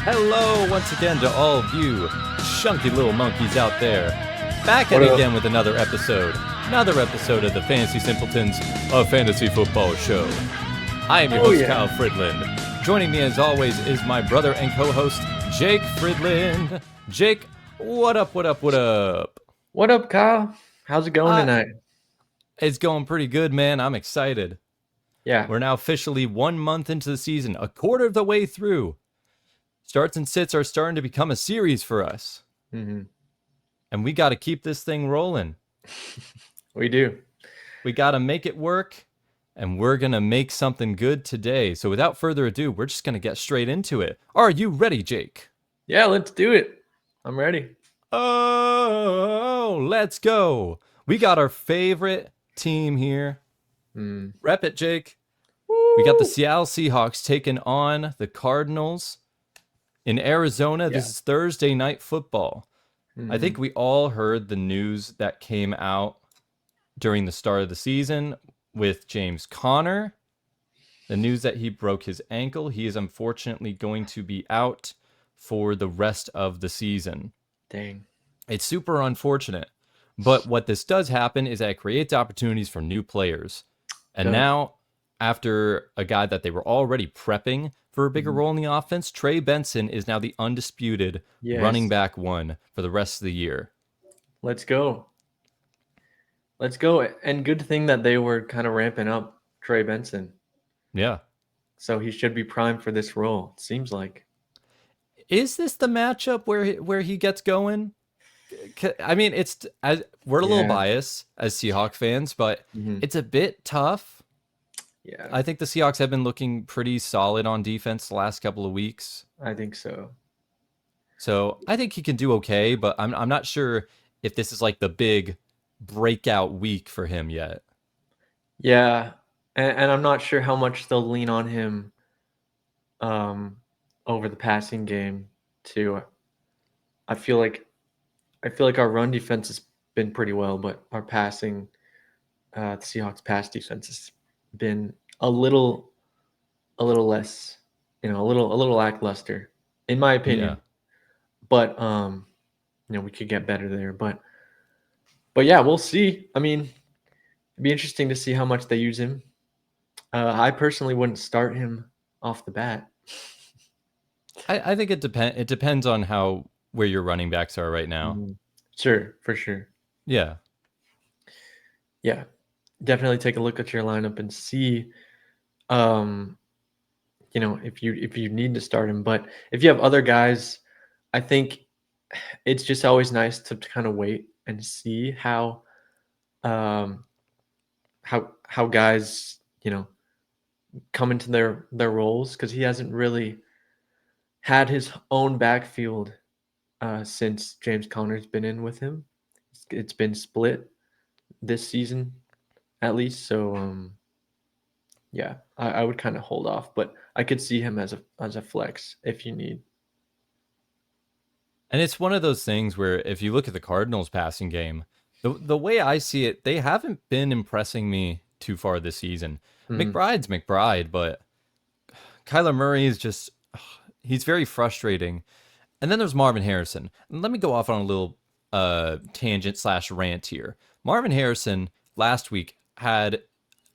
Hello once again to all of you chunky little monkeys out there. Back at it again with another episode of the Fantasy Simpletons Fantasy Football Show. I am your host, Kyle Fridland. Joining me as always is my brother and co-host, Jake Fridland. Jake, what up? What up, Kyle? How's it going tonight? It's going pretty good, man. I'm excited. Yeah. We're now officially 1 month into the season, a quarter of the way through. Starts and sits are starting to become a series for us. Mm-hmm. And we got to keep this thing rolling. We do. We got to make it work, and we're going to make something good today. So without further ado, we're just going to get straight into it. Are you ready, Jake? Yeah, let's do it. I'm ready. Oh, let's go. We got our favorite team here. Rep it, Jake. Woo! We got the Seattle Seahawks taking on the Cardinals in Arizona. This is Thursday Night Football. I think we all heard the news that came out during the start of the season with James Conner. The news that he broke his ankle. He is unfortunately going to be out for the rest of the season. Dang. It's super unfortunate. But what this does happen is that it creates opportunities for new players. And now, after a guy that they were already prepping for a bigger role in the offense, Trey Benson is now the undisputed running back one for the rest of the year. Let's go. And good thing that they were kind of ramping up Trey Benson. Yeah. So he should be primed for this role, it seems like. Is this the matchup where he gets going? I mean, we're a little biased as Seahawks fans, but it's a bit tough. Yeah. I think the Seahawks have been looking pretty solid on defense the last couple of weeks. I think so. So I think he can do okay, but I'm not sure if this is like the big breakout week for him yet. Yeah, and I'm not sure how much they'll lean on him over the passing game too. I feel like our run defense has been pretty well, but our passing, the Seahawks pass defense has been a little less, a little lackluster, in my opinion. Yeah. But we could get better there. But yeah, we'll see. I mean, it'd be interesting to see how much they use him. I personally wouldn't start him off the bat. I think it depends on where your running backs are right now. Sure, for sure. Yeah. Yeah. Definitely take a look at your lineup and see if you need to start him. But if you have other guys, I think it's just always nice to kind of wait and see how guys, come into their roles, because he hasn't really had his own backfield since James Conner's been in with him. It's been split this season, at least. So, I would kind of hold off, but I could see him as a flex if you need. And it's one of those things where if you look at the Cardinals passing game, the way I see it, they haven't been impressing me too far this season. McBride's McBride, but Kyler Murray is just, he's very frustrating. And then there's Marvin Harrison. And let me go off on a little tangent/rant here. Marvin Harrison last week had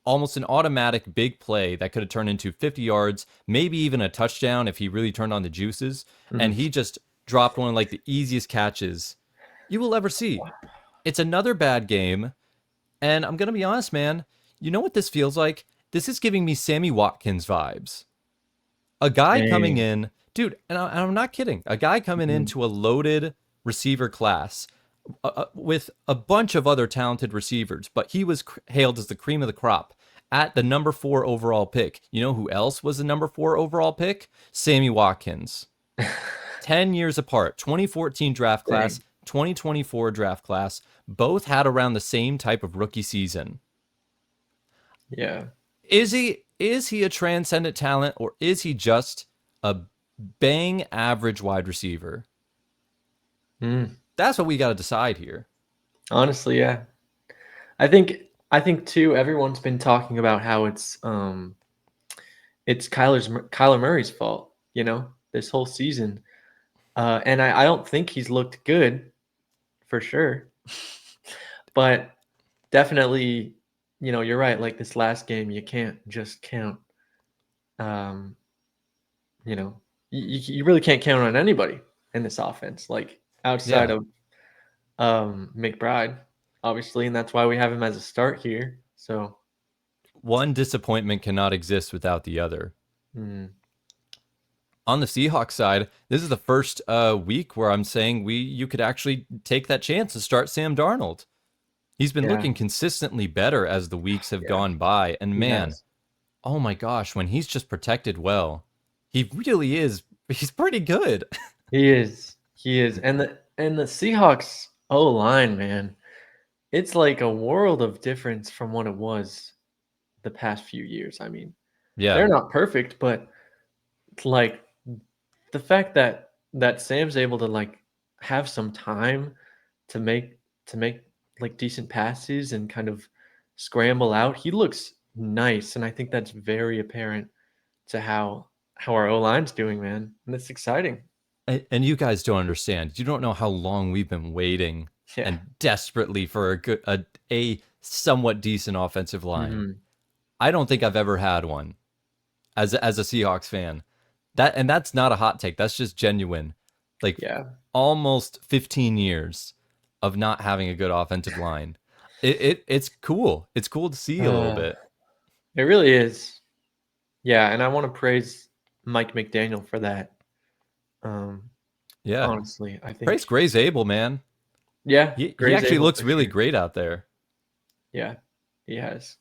almost an automatic big play that could have turned into 50 yards, maybe even a touchdown if he really turned on the juices. And he just dropped one of like the easiest catches you will ever see. It's another bad game. And I'm going to be honest, man. You know what this feels like? This is giving me Sammy Watkins vibes. A guy coming in, dude, and I'm not kidding. A guy coming into a loaded receiver class with a bunch of other talented receivers, but he was hailed as the cream of the crop at the number 4 overall pick. You know who else was the number 4 overall pick? Sammy Watkins. 10 years apart, 2014 draft class, 2024 draft class, both had around the same type of rookie season. Yeah. Is he a transcendent talent, or is he just a bang average wide receiver? That's what we got to decide here. Honestly, yeah. I think too, everyone's been talking about how it's Kyler Murray's fault, this whole season. And I don't think he's looked good for sure. But definitely, you're right. Like this last game, you can't just count. You know, you really can't count on anybody in this offense, like outside Yeah. of McBride, obviously, and that's why we have him as a start here. So, One disappointment cannot exist without the other. mm, On the Seahawks side, this is the first week where I'm saying you could actually take that chance and start Sam Darnold. He's been yeah, looking consistently better as the weeks have yeah, gone by. And he man, has. oh my gosh, when he's just protected well, he really is. He's pretty good. He is, and the Seahawks O line, man, it's like a world of difference from what it was the past few years. I mean, Yeah. they're not perfect, but like the fact that Sam's able to like have some time to make like decent passes and kind of scramble out, he looks nice, and I think that's very apparent to how our O line's doing, man, and it's exciting. And you guys don't understand. You don't know how long we've been waiting Yeah. and desperately for a somewhat decent offensive line. Hmm. I don't think I've ever had one as a Seahawks fan. That's not a hot take. That's just genuine. Like Yeah. almost 15 years of not having a good offensive line. It's cool. It's cool to see a little Uh, bit. it really is. Yeah, and I want to praise Mike McDaniel for that. Um, Yeah. honestly, I Praise think Gray's able, man. yeah, He Gray's actually able looks for really sure. great out there. Yeah, he has.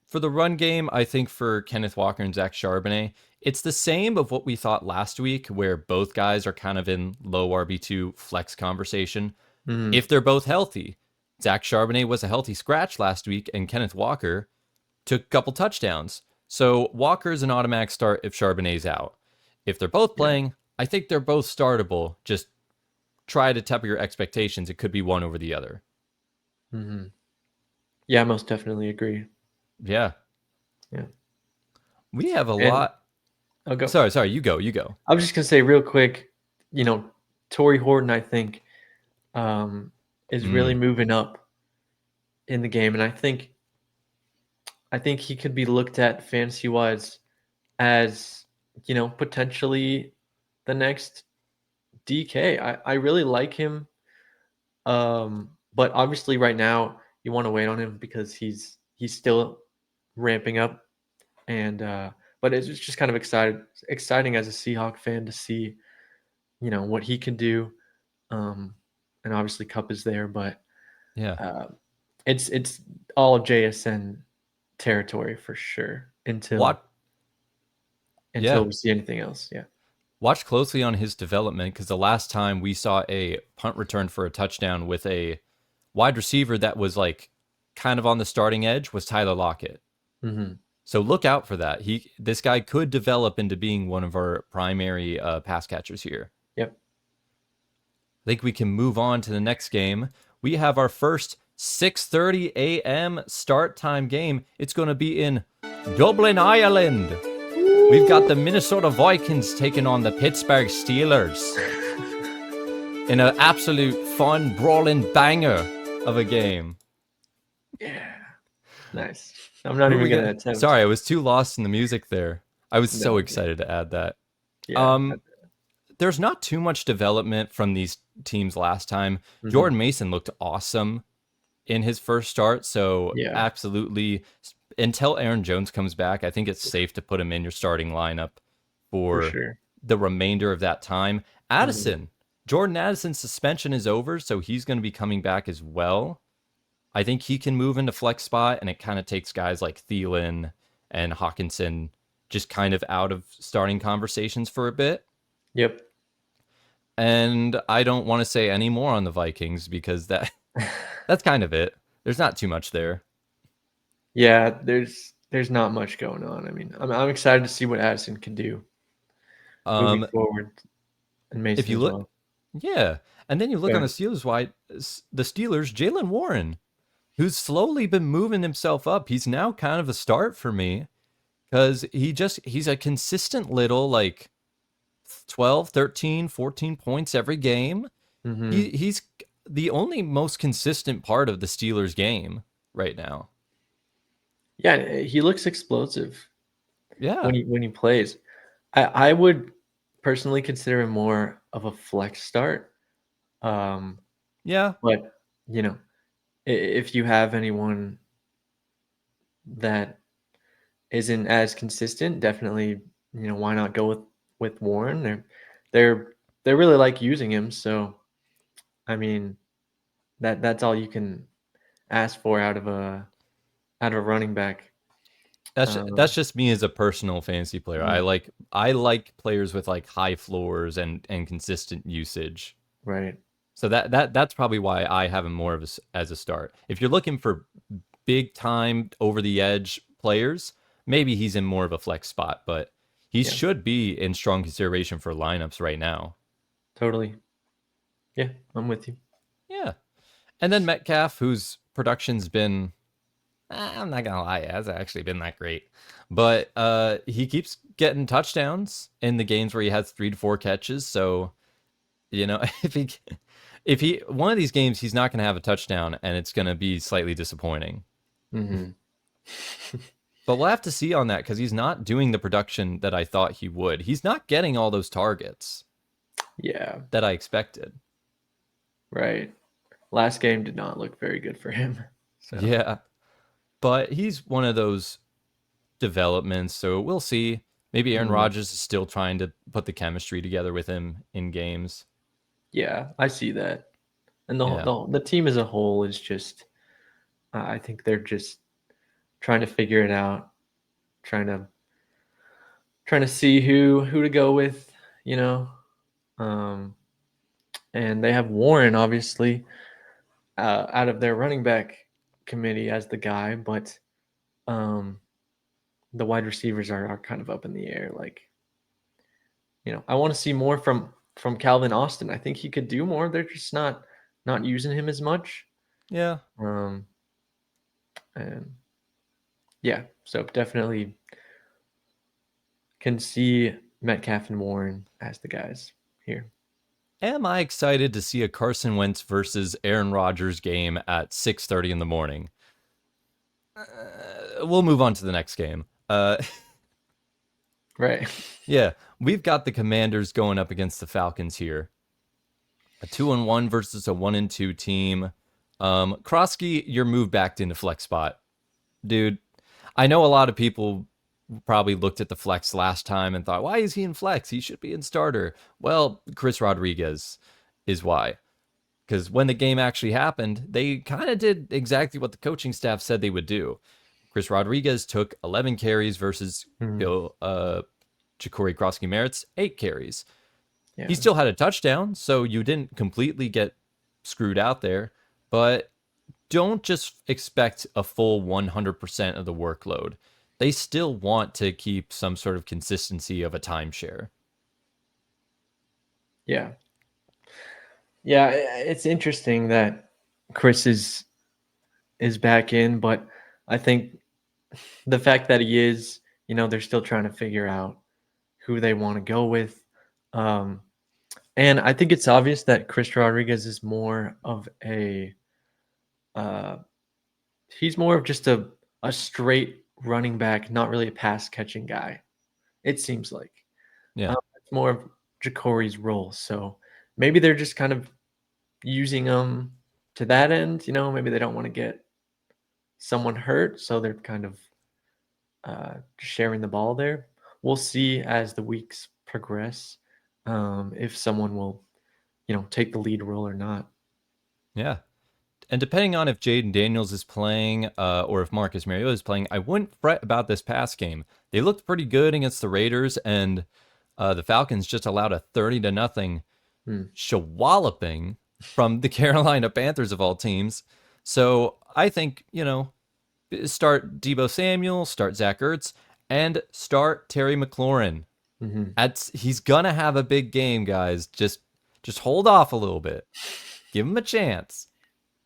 For the run game, I think for Kenneth Walker and Zach Charbonnet, it's the same of what we thought last week, where both guys are kind of in low RB2 flex conversation. Mhm. If they're both healthy, Zach Charbonnet was a healthy scratch last week, and Kenneth Walker took a couple touchdowns. So Walker's an automatic start if Charbonnet's out. If they're both Yeah. playing, I think they're both startable. Just try to temper your expectations. It could be one over the other. Mhm. Yeah, I most definitely agree. Yeah. Yeah. We have a And lot. I'll go. Sorry, you go. You go. I was just gonna say real quick, Torrey Horton, I think, is really Mm, moving up in the game, and I think he could be looked at fantasy wise as, potentially the next DK. I really like him. But obviously right now you want to wait on him because he's still ramping up, and but it's just kind of exciting as a Seahawk fan to see, what he can do. Um, and obviously Cup is there, but yeah. uh, it's all JSN territory for sure Watch, until yeah. we see anything else. Yeah. Watch closely on his development because the last time we saw a punt return for a touchdown with a wide receiver that was like kind of on the starting edge was Tyler Lockett. Hmm. So look out for that. This guy could develop into being one of our primary pass catchers here. Yep. I think we can move on to the next game. We have our first 6:30 a.m. start time game. It's going to be in Dublin, Ireland. We've got the Minnesota Vikings taking on the Pittsburgh Steelers in an absolute fun, brawling banger of a game. Yeah. Nice. I'm not Who even we gonna got? attempt. Sorry, I was too lost in the music there. I was so No. Yeah. excited to add that. Yeah. Um, there's not too much development from these teams last time. Mhm. Jordan Mason looked awesome in his first start, so Yeah. absolutely until Aaron Jones comes back, I think it's safe to put him in your starting lineup For for sure. the remainder of that time. Mhm. Jordan Addison's suspension is over, so he's going to be coming back as well. I think he can move into flex spot, and it kind of takes guys like Thielen and Hawkinson just kind of out of starting conversations for a bit. Yep. And I don't want to say any more on the Vikings because that's kind of it. There's not too much there. Yeah, there's not much going on. I mean, I'm excited to see what Addison can do moving Um, forward, and if Mason you as look, well. yeah, and then you look on Yeah. the Steelers, Jaylen Warren, who's slowly been moving himself up. He's now kind of a start for me. because he's a consistent little like 12, 13, 14 points every game. He's the only most consistent part of the Steelers game right now. Yeah, he looks explosive Yeah. when he plays. I would personally consider him more of a flex start. Yeah. But you know, if you have anyone that isn't as consistent, definitely, why not go with Warren? They really like using him, so I mean that's all you can ask for out of a running back. That's just me as a personal fantasy player. Mhm. I like players with like high floors and consistent usage. Right. So that's probably why I have him more of as a start. If you're looking for big time over the edge players, maybe he's in more of a flex spot, but he Yeah. should be in strong consideration for lineups right now. Totally. Yeah, I'm with you. Yeah. And then Metcalf, whose production's been, I'm not gonna lie, it hasn't actually been that great. But he keeps getting touchdowns in the games where he has 3 to 4 catches. So, if he one of these games he's not gonna have a touchdown and it's gonna be slightly disappointing. Hmm. But we'll have to see on that because he's not doing the production that I thought he would. He's not getting all those targets Yeah. that I expected. Right. Last game did not look very good for him. So Yeah. But he's one of those developments, so we'll see. Maybe Aaron mhm. Rodgers is still trying to put the chemistry together with him in games. Yeah, I see that. And Yeah. the team as a whole is just, I think they're just trying to figure it out, trying to see who to go with, you know. Um, and they have Warren obviously out of their running back committee as the guy, but um, the wide receivers are kind of up in the air. Like, I want to see more from Calvin Austin. I think he could do more. They're just not using him as much. Yeah. Um, and yeah, so definitely can see Metcalf and Warren as the guys here. Am I excited to see a Carson Wentz versus Aaron Rodgers game at 6:30 in the morning? We'll move on to the next game. Right. Yeah, we've got the Commanders going up against the Falcons here. A 2-1 versus a 1-2 team. Croskey, you're moved back into flex spot. Dude, I know a lot of people probably looked at the flex last time and thought, why is he in flex? He should be in starter. Well, Chris Rodriguez is why. Because when the game actually happened, they kind of did exactly what the coaching staff said they would do. Chris Rodriguez took 11 carries versus Mhm. Jacory Croskey-Merritt's 8 carries. Yeah. He still had a touchdown, so you didn't completely get screwed out there, but don't just expect a full 100% of the workload. They still want to keep some sort of consistency of a timeshare. Yeah. Yeah, it's interesting that Chris is back in, but I think the fact that he is, they're still trying to figure out who they want to go with. Um, and I think it's obvious that Chris Rodriguez is more of uh, he's more of just a straight running back, not really a pass catching guy. It seems like Yeah. it's more of Jacory's role. So maybe they're just kind of using him to that end. Maybe they don't want to get someone hurt, so they're kind of sharing the ball there. We'll see as the weeks progress if someone will, take the lead role or not. Yeah. And depending on if Jaden Daniels is playing or if Marcus Mariota is playing, I wouldn't fret about this pass game. They looked pretty good against the Raiders, and the Falcons just allowed a 30-0 Hmm. shawalloping from the Carolina Panthers of all teams. So I think, start Deebo Samuel, start Zach Ertz, and start Terry McLaurin. Mm-hmm. He's gonna have a big game, guys. Just hold off a little bit. Give him a chance.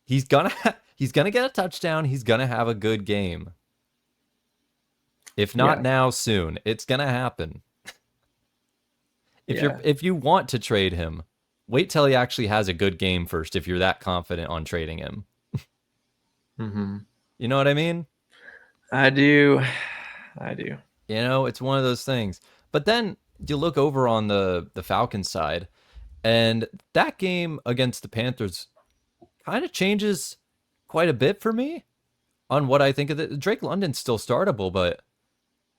He's gonna get a touchdown. He's gonna have a good game. If not Yeah. now, soon. It's gonna happen. Yeah. If you want to trade him, wait till he actually has a good game first if you're that confident on trading him. Mm-hmm. You know what I mean? I do. I do. You know, it's one of those things. But then you look over on the Falcons side, and that game against the Panthers kind of changes quite a bit for me on what I think of it. Drake London's still startable, but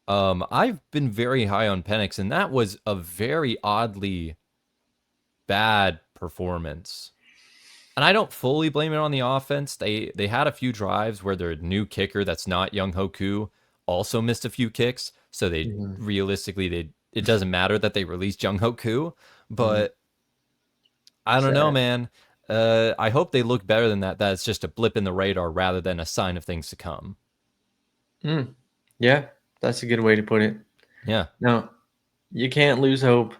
I've been very high on Penix, and that was a very oddly bad performance. And I don't fully blame it on the offense. They had a few drives where their new kicker that's not Njoku also missed a few kicks. So they Mm-hmm. realistically it doesn't matter that they released Njoku, Mm-hmm. but I don't know, Sad. man. I hope they look better than that. That's just a blip in the radar rather than a sign of things to come. Yeah, that's a good way to put it. Yeah, No, you can't lose hope,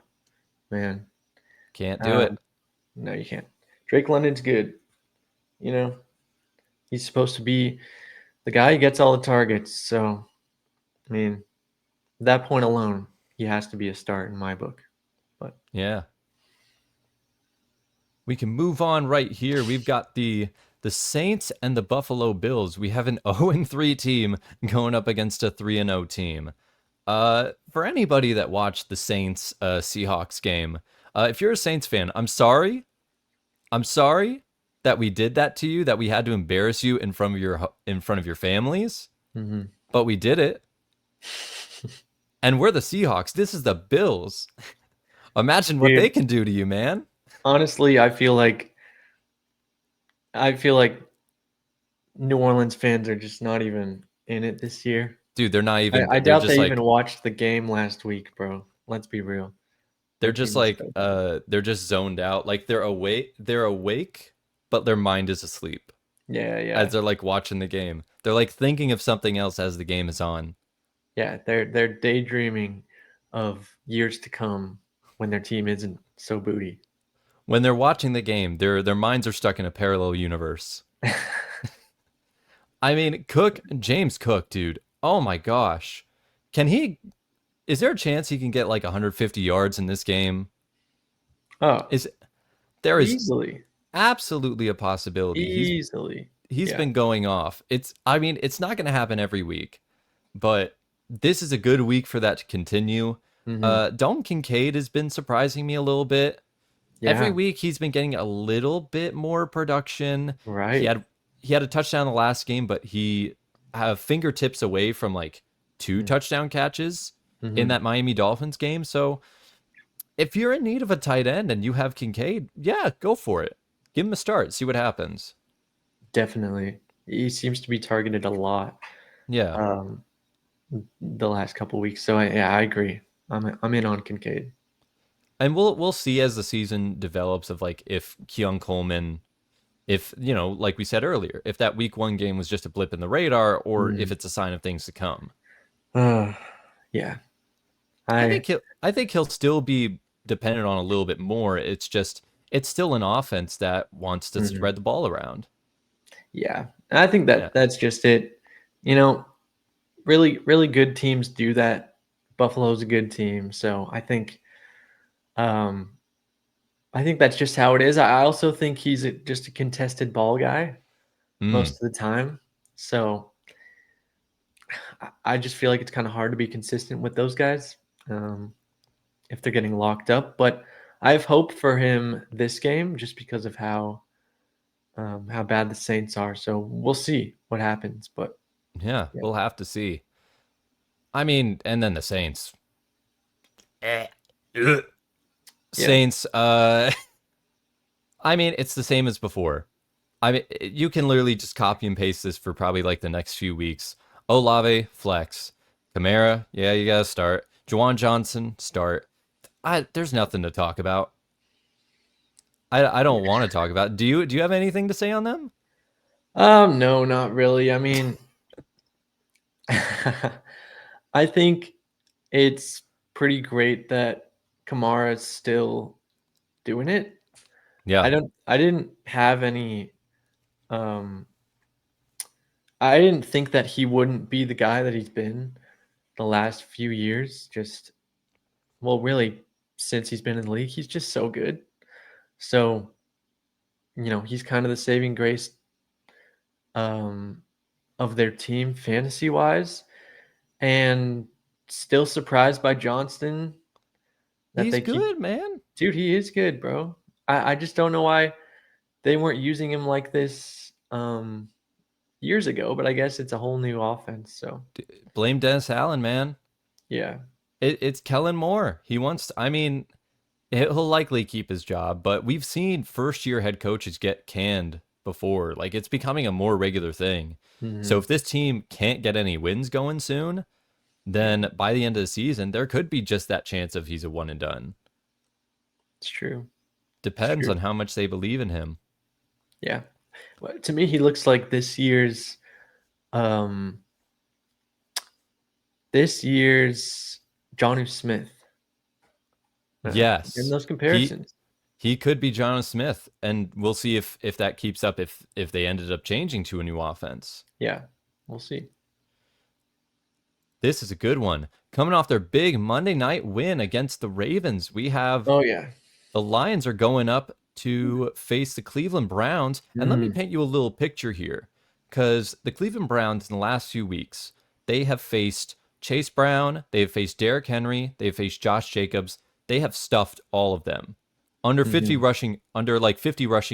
man. can't do it. No, you can't. Drake London's good. You know, he's supposed to be the guy who gets all the targets. So, I mean, at that point alone, he has to be a start in my book. But Yeah. We can move on right here. We've got the Saints and the Buffalo Bills. We have an 0-3 team going up against a 3-0 team. For anybody that watched the Saints Seahawks game, if you're a Saints fan, I'm sorry. I'm sorry that we did that to you, that we had to embarrass you in front of your families, but we did it. And we're the Seahawks. This is the Bills. Imagine what Dude, they can do to you, man. honestly, I feel like New Orleans fans are just not even in it this year. Dude, they're not even I they're doubt just they like even watched the game last week, bro. Let's be real. they're Their just team is like so bad. they're just zoned out. Like they're awake, but their mind is asleep Yeah, as yeah. they're like watching the game. They're like thinking of something else as the game is on. Yeah, they're daydreaming of years to come when their team isn't so booty. When they're watching the game, their minds are stuck in a parallel universe. I mean, James Cook, dude. Oh my gosh. Can he is there a chance he can get like 150 yards in this game? Oh, Is there is easily. absolutely a possibility. Easily. He's Yeah. been going off. I mean, it's not going to happen every week, but this is a good week for that to continue. Hmm. Dalton Kincaid has been surprising me a little bit. Every Yeah. week he's been getting a little bit more production. He Right. had he had a touchdown the last game, but he have fingertips away from like two touchdown catches in Mm-hmm. that Miami Dolphins game. So if you're in need of a tight end and you have Kincaid, yeah, go for it. Give him a start. See what happens. Definitely. He seems to be targeted a lot Yeah. um, the last couple weeks. So I agree. I'm in on Kincaid. And we'll see as the season develops of like if Keon Coleman, if like we said earlier, if that week one game was just a blip in the radar, or if Mm. it's a sign of things to come. Yeah. I I I think he'll still be dependent on a little bit more. It's still an offense that wants to mhm. spread the ball around. Yeah. And I think Yeah. that's just it. You know, really, really good teams do that. Buffalo's a good team, so um, I think that's just how it is. I also think he's just a contested ball guy Mm, most of the time. So I just feel like it's kind of hard to be consistent with those guys if they're getting locked up. But I have hope for him this game just because of how bad the Saints are. So we'll see what happens. But yeah, yeah, we'll have to see. I mean, and then the Saints. Eh. Ugh. yeah, Saints, I mean, it's the same as before. I mean, you can literally just copy and paste this for probably like the next few weeks. Olave, flex. Kamara, yeah, you gotta start. Juwan Johnson, start. There's nothing to talk about. I don't want to talk about. Do you have anything to say on them? no, not really. I mean, I think it's pretty great that Kamara is still doing it. Yeah. I didn't have any um I didn't think that he wouldn't be the guy that he's been the last few years. Just well, really since he's been in the league, he's just so good. So he's kind of the saving grace um, of their team fantasy wise, and still surprised by Johnston that He's they keep. good, man. Dude, he is good, bro. I just don't know why they weren't using him like this years ago, but I guess it's a whole new offense. So Blame Dennis Allen, man. yeah, It's Kellen Moore. He wants. I mean, he'll likely keep his job, but we've seen first-year head coaches get canned before. Like it's becoming a more regular thing. So if this team can't get any wins going soon, then by the end of the season, there could be just that chance of he's a one and done. it's true. Depends on how much they believe in him. Yeah. Well, to me, he looks like um, this year's Jonnu Smith. Yes. In those comparisons. He could be John Smith, and we'll see if that keeps up if they ended up changing to a new offense. Yeah, we'll see. This is a good one. Coming off their big Monday night win against the Ravens, we have the Lions are going up to face the Cleveland Browns. And let me paint you a little picture here, because the Cleveland Browns in the last few weeks, they have faced Chase Brown, they have faced Derrick Henry, they have faced Josh Jacobs. They have stuffed all of them. Under 50 rushing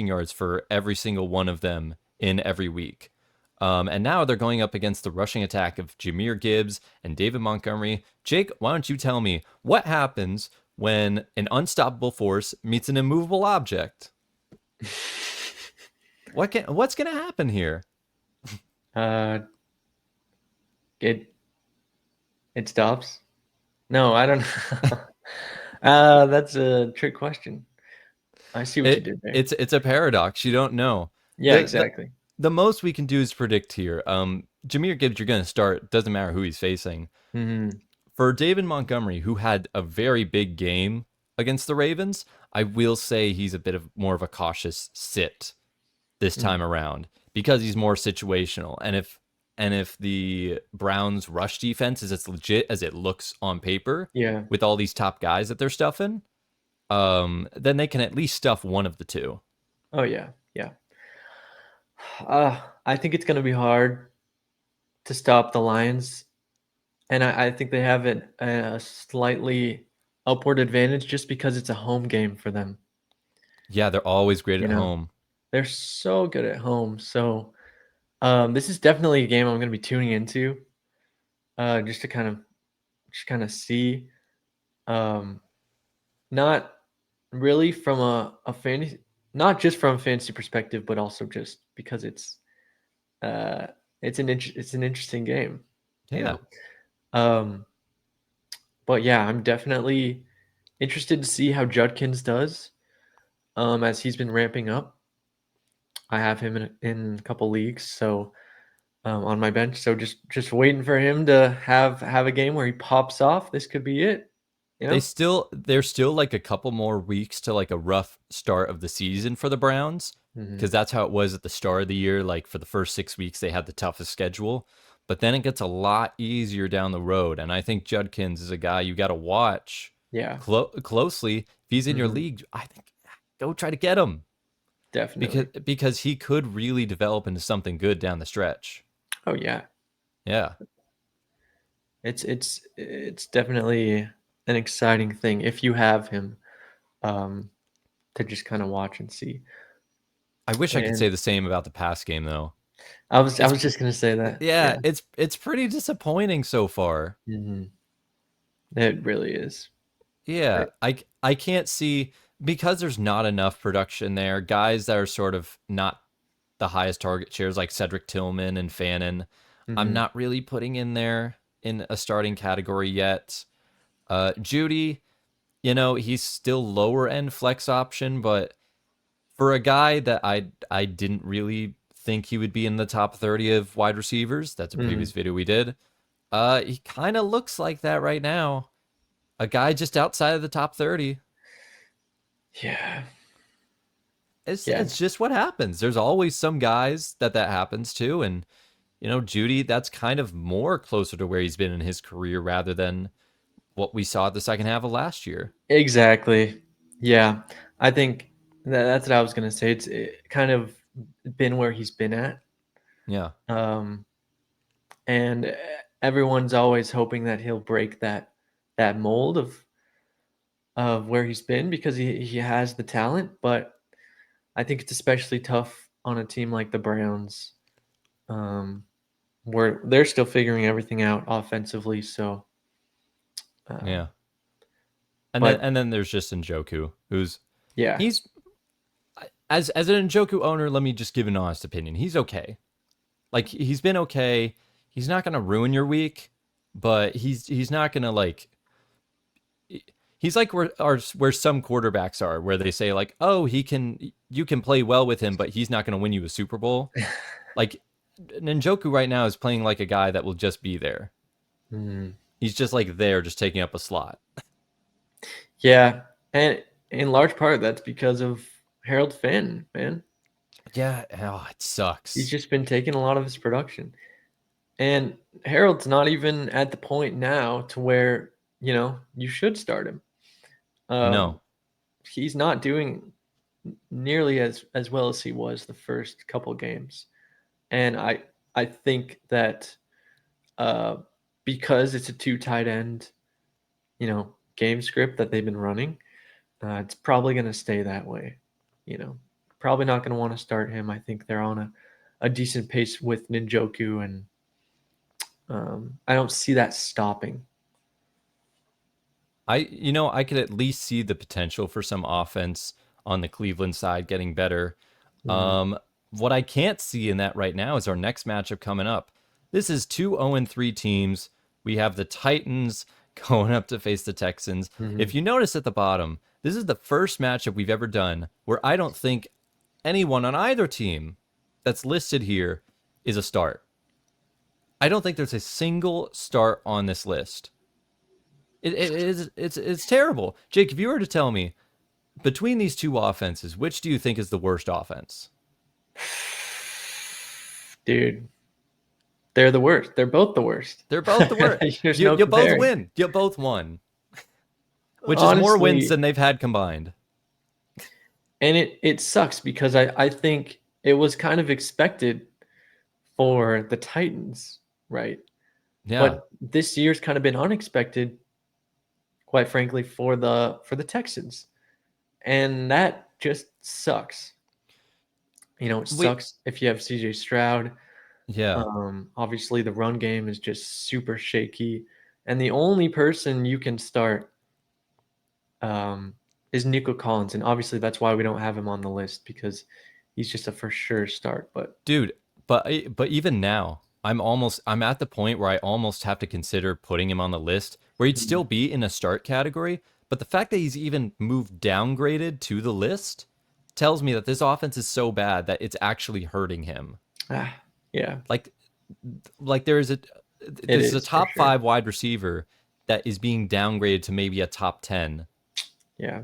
yards for every single one of them in every week. And now they're going up against the rushing attack of Jahmyr Gibbs and David Montgomery. Jake, why don't you tell me what happens when an unstoppable force meets an immovable object? What's going to happen here? It stops. No, I don't know. That's a trick question. I see what you did there. It's a paradox. You don't know. Yeah, exactly. The most we can do is predict here. Jahmyr Gibbs, you're going to start. Doesn't matter who he's facing. For David Montgomery, who had a very big game against the Ravens, I will say he's a bit more of a cautious sit this time around because he's more situational. And if the Browns' rush defense is as legit as it looks on paper, with all these top guys that they're stuffing, then they can at least stuff one of the two. Oh yeah. I think it's going to be hard to stop the Lions, and I think they have a slightly upward advantage just because it's a home game for them. Yeah, they're always great at home. They're so good at home. So this is definitely a game I'm going to be tuning into, just to kind of see, not really from a fantasy, not just from a fantasy perspective, but also just because it's an interesting game. Yeah. But yeah, I'm definitely interested to see how Judkins does, as he's been ramping up. I have him in a couple leagues, so on my bench. So just waiting for him to have a game where he pops off. This could be it. There's still like a couple more weeks to like a rough start of the season for the Browns, because that's how it was at the start of the year. Like for the first 6 weeks, they had the toughest schedule, but then it gets a lot easier down the road. And I think Judkins is a guy you got to watch closely. If he's in your league, I think go try to get him. Definitely. Because he could really develop into something good down the stretch. Oh yeah. Yeah. It's definitely an exciting thing if you have him, to just kind of watch and see. I wish I could say the same about the pass game though. I was just gonna say that. Yeah, it's pretty disappointing so far. It really is. Yeah, I can't see, because there's not enough production there. Guys that are sort of not the highest target shares, like Cedric Tillman and Fannin, I'm not really putting in there in a starting category yet. Judy, he's still lower end flex option, but for a guy that I didn't really think he would be in the top 30 of wide receivers, that's a previous video we did, he kind of looks like that right now. A guy just outside of the top 30. Yeah. It's just what happens. There's always some guys that happens to, and Judy, that's kind of more closer to where he's been in his career rather than what we saw at the second half of last year. Exactly. Yeah. I think that's what I was going to say. It's kind of been where he's been at. Yeah. And everyone's always hoping that he'll break that mold of where he's been because he has the talent, but I think it's especially tough on a team like the Browns, where they're still figuring everything out offensively. So, Yeah. And then but and then there's just Njoku, who's yeah, he's as an Njoku owner, let me just give an honest opinion. He's okay. Like he's been okay. He's not gonna ruin your week, but he's not gonna like he's like where some quarterbacks are, where they say like, oh, you can play well with him, but he's not gonna win you a Super Bowl. Like Njoku right now is playing like a guy that will just be there. mm, He's just like there, just taking up a slot. yeah, and in large part that's because of Harold Finn, man. Yeah, oh, it He's sucks. just been taking a lot of his production. And Harold's not even at the point now to where, you should start him. Um, No, he's not doing nearly as well as he was the first couple games. And I think that uh, because it's a two tight end, game script that they've been running, it's probably going to stay that way. You know, Probably not going to want to start him. I think they're on a decent pace with Njoku, and I don't see that stopping. I could at least see the potential for some offense on the Cleveland side getting better. Mhm. Um, what I can't see in that right now is our next matchup coming up. This is two 0-3 teams. We have the Titans going up to face the Texans. If Mhm. you notice at the bottom, this is the first matchup we've ever done where I don't think anyone on either team that's listed here is a start. I don't think there's a single start on this list. It is it's terrible. Jake, if you were to tell me between these two offenses, which do you think is the worst offense? Dude, they're the worst. They're both the worst. They're both the worst. There's You no you both comparing. win. You both won, which is more wins Honestly, than they've had combined. and it sucks because I think it was kind of expected for the Titans, right? Yeah. But this year's kind of been unexpected, quite frankly, for the Texans. And that just sucks. It Wait. sucks if you have CJ Stroud. Yeah. Obviously, the run game is just super shaky. And the only person you can start um, is Nico Collins. And obviously, that's why we don't have him on the list because he's just a for sure start. But Dude, but even now, I'm at the point where I almost have to consider putting him on the list where he'd still be in a start category, but the fact that he's even moved downgraded to the list tells me that this offense is so bad that it's actually hurting him. ah, yeah, Like there is a it this is a is for top sure. 5 wide receiver that is being downgraded to maybe a top 10 Yeah.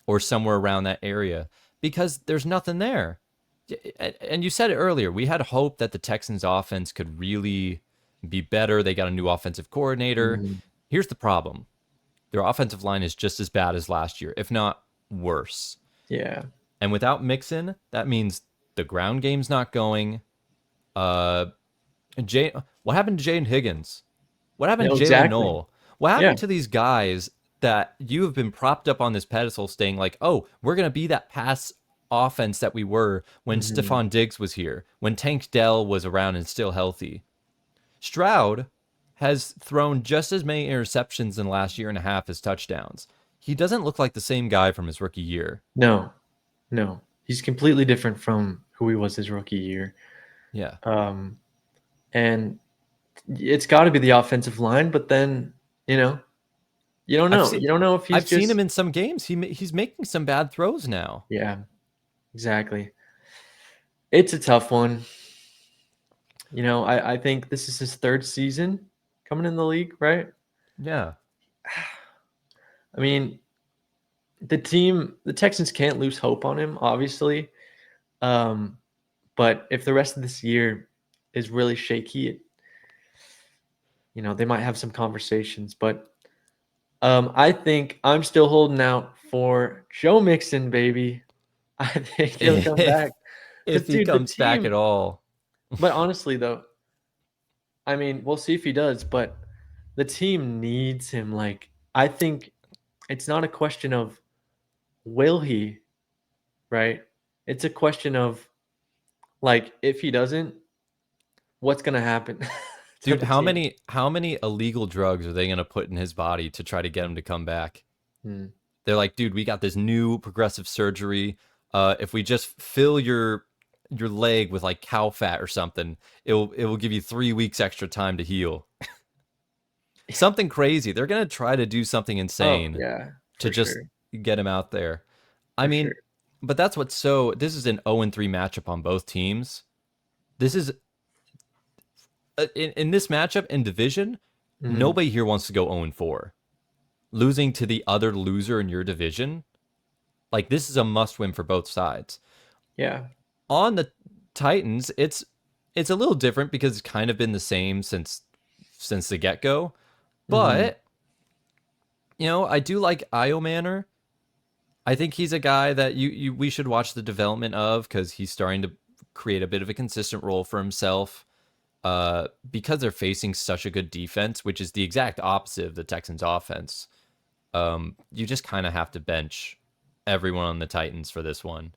or somewhere around that area because there's nothing there. And you said it earlier, we had hope that the Texans offense could really be better. They got a new offensive coordinator. Mhm. Here's the problem. Their offensive line is just as bad as last year, if not worse. Yeah. And without Mixon, that means the ground game's not going. Uh what happened to Jaden Higgins? What happened No, to Jalen exactly. Noel? What Yeah. happened to these guys that you have been propped up on this pedestal saying like, oh, we're going to be that pass offense that we were when Mhm. Stephon Diggs was here, when Tank Dell was around and still healthy. Stroud has thrown just as many interceptions in the last year and a half as touchdowns. He doesn't look like the same guy from his rookie year. No, no. He's completely different from who he was his rookie year. Yeah. Um, and it's got to be the offensive line, but then, you know, you don't I've know. seen You don't know if he's I've seen him just in some games. He's making some bad throws now. yeah, exactly. It's a tough one. I think this is his third season coming in the league, right? Yeah. I mean, the Texans can't lose hope on him, obviously. Um, but if the rest of this year is really shaky, they might have some conversations. But I think I'm still holding out for Joe Mixon, baby. I think he'll come back. If Because, he dude, the comes back team. at all. But honestly, though, I mean, we'll see if he does. But the team needs him. Like, I think it's not a question of will he, right? It's a question of, like, if he doesn't, what's going to happen to Dude, the how team? many illegal drugs are they gonna put in his body to try to get him to come back? Hmm. They're like, dude, we got this new progressive surgery. If we just fill your leg with like cow fat or something, it will give you 3 weeks extra time to heal. Something crazy. They're gonna try to do something Oh, insane yeah, to for just sure. get him out there. I For sure. mean, but that's what's so. This is an 0-3 matchup on both teams. This is in this matchup in division. Hmm. Nobody here wants to go 0-4. Losing to the other loser in your division, like this is a must win for both sides. Yeah. On the Titans, it's a little different because it's kind of been the same since the get go. Hmm. But I do like Io Manor. I think he's a guy that we should watch the development of because he's starting to create a bit of a consistent role for himself. Because they're facing such a good defense, which is the exact opposite of the Texans' offense. You just kind of have to bench everyone on the Titans for this one.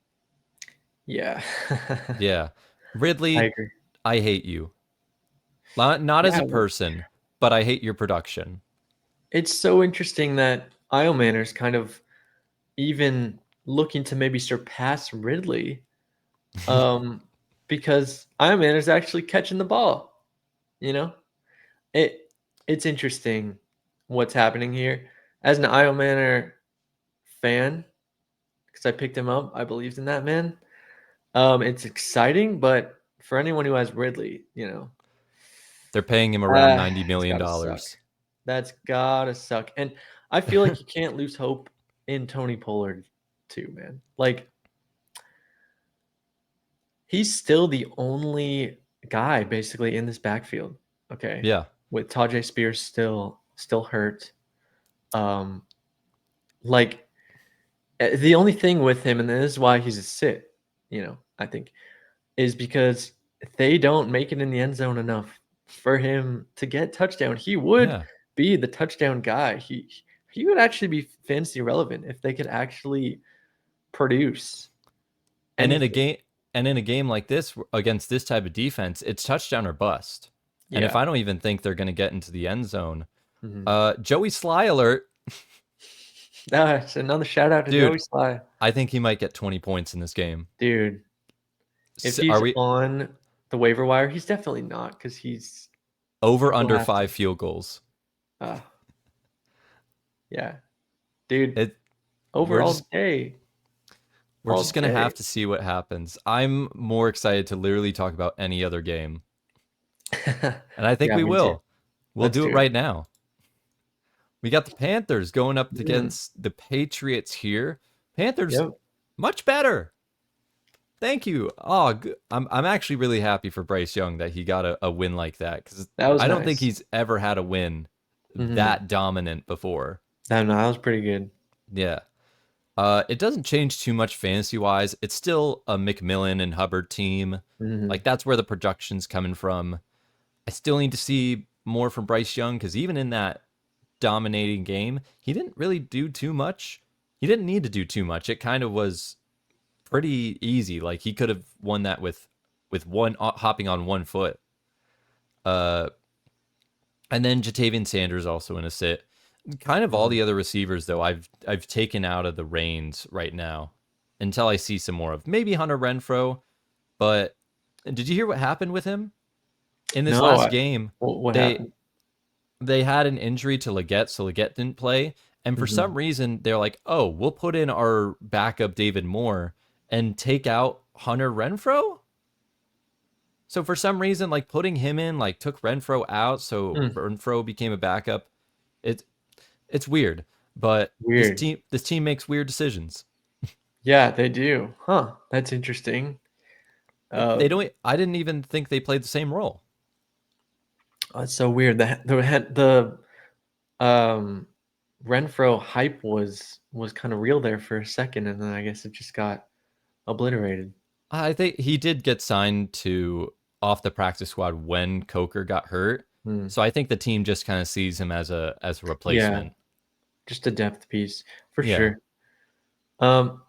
Yeah. Yeah, I Ridley, agree. I hate you. Not as Yeah. a person, but I hate your production. It's so interesting that Io Manor's kind of even looking to maybe surpass Ridley, um, because Io Manor's actually catching the ball. You know, it it's interesting what's happening here. As an Io Manor fan, because I picked him up, I believed in that man. It's exciting, but for anyone who has Ridley, They're paying him around $90 it's million gotta suck. dollars. That's gotta suck. And I feel like you can't lose hope in Tony Pollard too, man. Like, he's still the only guy basically in this backfield. Okay. Yeah, With Tajay Spears still hurt. Um, like, the only thing with him, and this is why he's a sit, I think, is because they don't make it in the end zone enough for him to get touchdown. He would yeah. be the touchdown guy. He would actually be fantasy relevant if they could actually produce And in a anything. game like this against this type of defense, it's touchdown or bust. And if Yeah. I don't even think they're going to get into the end zone, Mhm. Joey Sly alert, That's another shout out to Joey dude. Sly. I think he might get 20 points in this game. Dude, if Are he's we on the waiver wire, he's definitely not because over he'll under have to. 5 field goals? Uh, yeah. Dude, It over we're all just day. we're All just gonna day. have to see what happens. I'm more excited to literally talk about any other game, and I think Yeah, we me too. will. We'll Let's do it do it. right now. We got the Panthers going up Mm, against the Patriots here. Panthers yep. much better. Thank you. Oh, I'm actually really happy for Bryce Young that he got a win like that because That was I don't think nice. he's ever had a win Hmm. that dominant before. No, that was pretty good. Yeah. It doesn't change too much fantasy wise. It's still a McMillan and Hubbard team. Hmm. Like that's where the production's coming from. I still need to see more from Bryce Young because even in that dominating game, he didn't really do too much. He didn't need to do too much. It kind of was pretty easy. Like he could have won that with one hopping on one foot. Uh, and then Jatavian Sanders also in a sit. Kind of all Hmm. the other receivers though, I've taken out of the reins right now until I see some more of maybe Hunter Renfro. But did you hear what happened with him in this No, last game? what They happened? they had an injury to Leggett, so Leggett didn't play. And for Hmm. some reason, they're like, "Oh, we'll put in our backup David Moore and take out Hunter Renfro." So for some reason, like putting him in, like took Renfro out, so Mm, Renfro became a backup. It's it's weird, but weird. this team makes weird decisions. Yeah, they do. Huh. That's interesting. They don't. I didn't even think they played the same role. It's so weird. The Renfro hype was kind of real there for a second, and then I guess it just got obliterated. I think he did get signed to off the practice squad when Coker got hurt. So I think the team just kind of sees him as a replacement. Yeah, just a depth piece for sure. And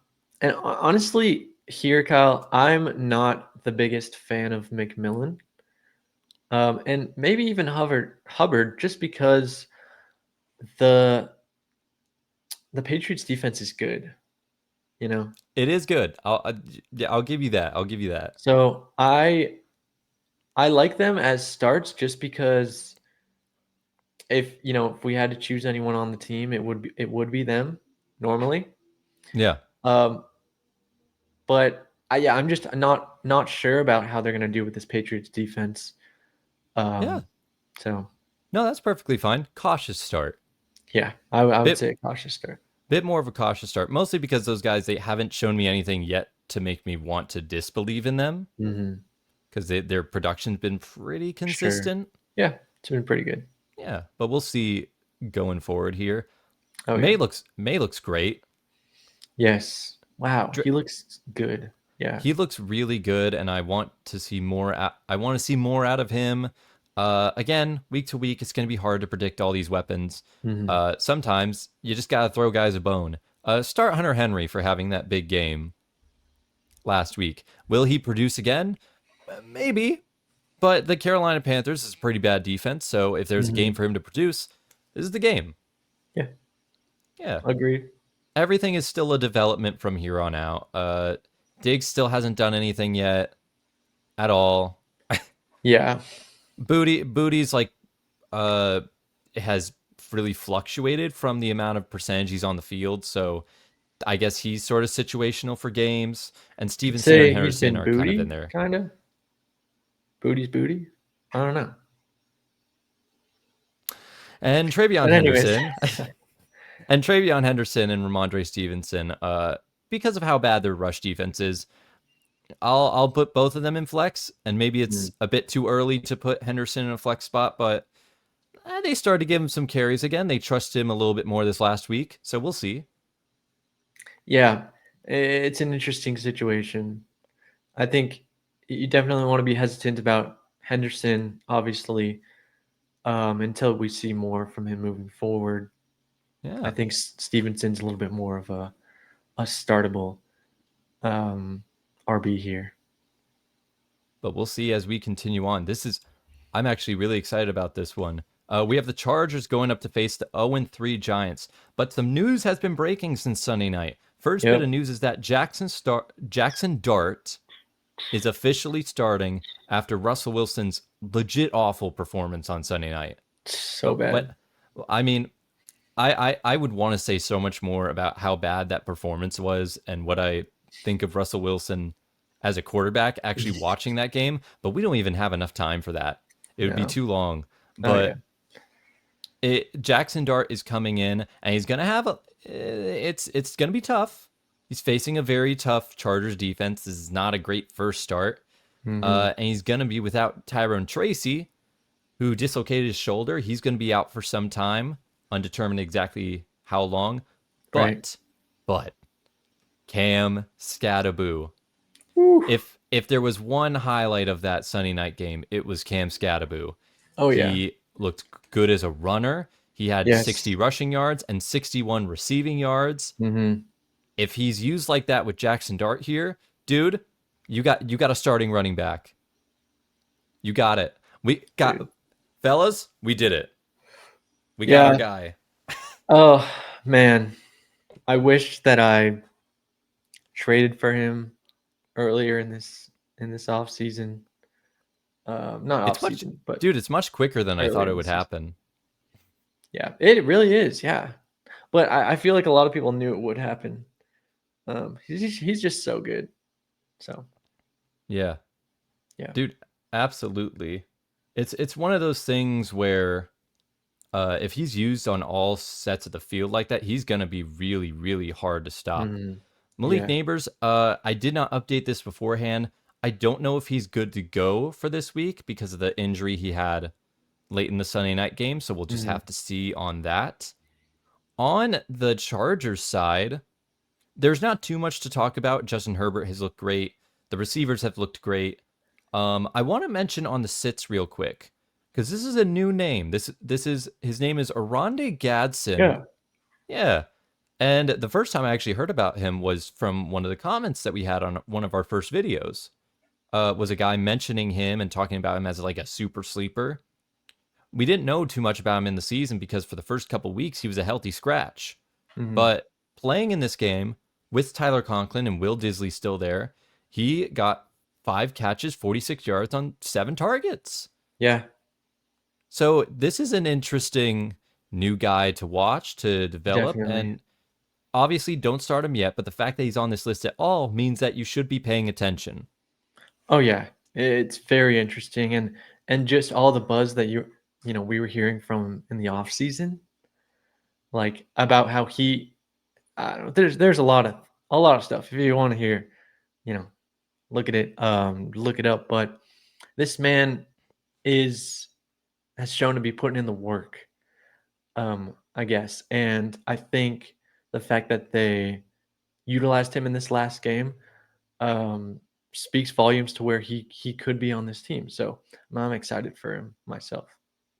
honestly, here, Kyle, I'm not the biggest fan of McMillan, and maybe even Hubbard, just because the Patriots defense is good. It is good. I'll give you that. I'll give you that. So I like them as starts just because if we had to choose anyone on the team, it would be them normally. Yeah. But I'm just not sure about how they're gonna do with this Patriots defense. Yeah. So No, that's perfectly fine. Cautious start. yeah, I would say a cautious start. Bit more of a cautious start, mostly because those guys, they haven't shown me anything yet to make me want to disbelieve in them. Because their production's been pretty consistent. Sure. Yeah, it's been pretty good. Yeah, but we'll see going forward here. Oh, Maye looks great. Yes. Wow, he looks good. Yeah, he looks really good, and I want to see more. I want to see more out of him. Again, week to week, it's going to be hard to predict all these weapons. Sometimes you just got to throw guys a bone. Start Hunter Henry for having that big game last week. Will he produce again? Maybe. But the Carolina Panthers is a pretty bad defense, so if there's a game for him to produce, this is the game. Yeah. Yeah. Agreed. Everything is still a development from here on out. Diggs still hasn't done anything yet at all. Yeah. Booty's like has really fluctuated from the amount of percentage he's on the field, so I guess he's sort of situational for games. And Stevenson and Harrison are kind of in there. Kind of. Booty's booty? I don't know. And TreVeyon Henderson. And TreVeyon Henderson and Ramondre Stevenson, because of how bad their rush defense is, I'll put both of them in flex, and maybe it's a bit too early to put Henderson in a flex spot, but they started to give him some carries again. They trust him a little bit more this last week, so we'll see. Yeah, it's an interesting situation. I think you definitely want to be hesitant about Henderson, obviously, until we see more from him moving forward. Yeah, I think Stevenson's a little bit more of a startable RB here. But we'll see as we continue on. I'm actually really excited about this one. We have the Chargers going up to face the 0-3 Giants. But some news has been breaking since Sunday night. First bit of news is that Jaxson Dart is officially starting after Russell Wilson's legit awful performance on Sunday night. So bad. I mean, I would want to say so much more about how bad that performance was and what I think of Russell Wilson as a quarterback actually watching that game, but we don't even have enough time for that. It would be too long. But Jaxson Dart is coming in, and he's going to have it's going to be tough. He's facing a very tough Chargers defense. This is not a great first start. And he's going to be without Tyrone Tracy, who dislocated his shoulder. He's going to be out for some time, undetermined exactly how long. But Cam Skattebo. If there was one highlight of that Sunday night game, it was Cam Skattebo. Oh, yeah. He looked good as a runner. He had 60 rushing yards and 61 receiving yards. If he's used like that with Jaxson Dart here, dude, you got a starting running back. You got it. Fellas, we did it. We got our guy. Oh, man. I wish that I traded for him earlier in this off season. Not off season, but dude, it's much quicker than I thought it would happen. Yeah, it really is. Yeah, but I feel like a lot of people knew it would happen. He's just so good. So yeah, dude, absolutely. It's one of those things where if he's used on all sets of the field like that, he's gonna be really, really hard to stop. Malik Neighbors, I did not update this beforehand. I don't know if he's good to go for this week because of the injury he had late in the Sunday night game. So we'll just have to see on that. On the Chargers side, there's not too much to talk about. Justin Herbert has looked great. The receivers have looked great. I want to mention on the sits real quick because this is a new name. This is his name is Oronde Gadsden. Yeah. Yeah. And the first time I actually heard about him was from one of the comments that we had on one of our first videos. Was a guy mentioning him and talking about him as like a super sleeper. We didn't know too much about him in the season because for the first couple weeks he was a healthy scratch. But playing in this game with Tyler Conklin and Will Disley still there, he got 5 catches, 46 yards on 7 targets. Yeah. So this is an interesting new guy to watch, to develop. Definitely. And obviously don't start him yet, but the fact that he's on this list at all means that you should be paying attention. Oh yeah, it's very interesting, and just all the buzz that we were hearing from in the off season, like about how he, I don't know, there's a lot of stuff. If you want to hear, look at it, look it up. But this man has shown to be putting in the work, I guess, and I think the fact that they utilized him in this last game, speaks volumes to where he could be on this team. So I'm excited for him myself.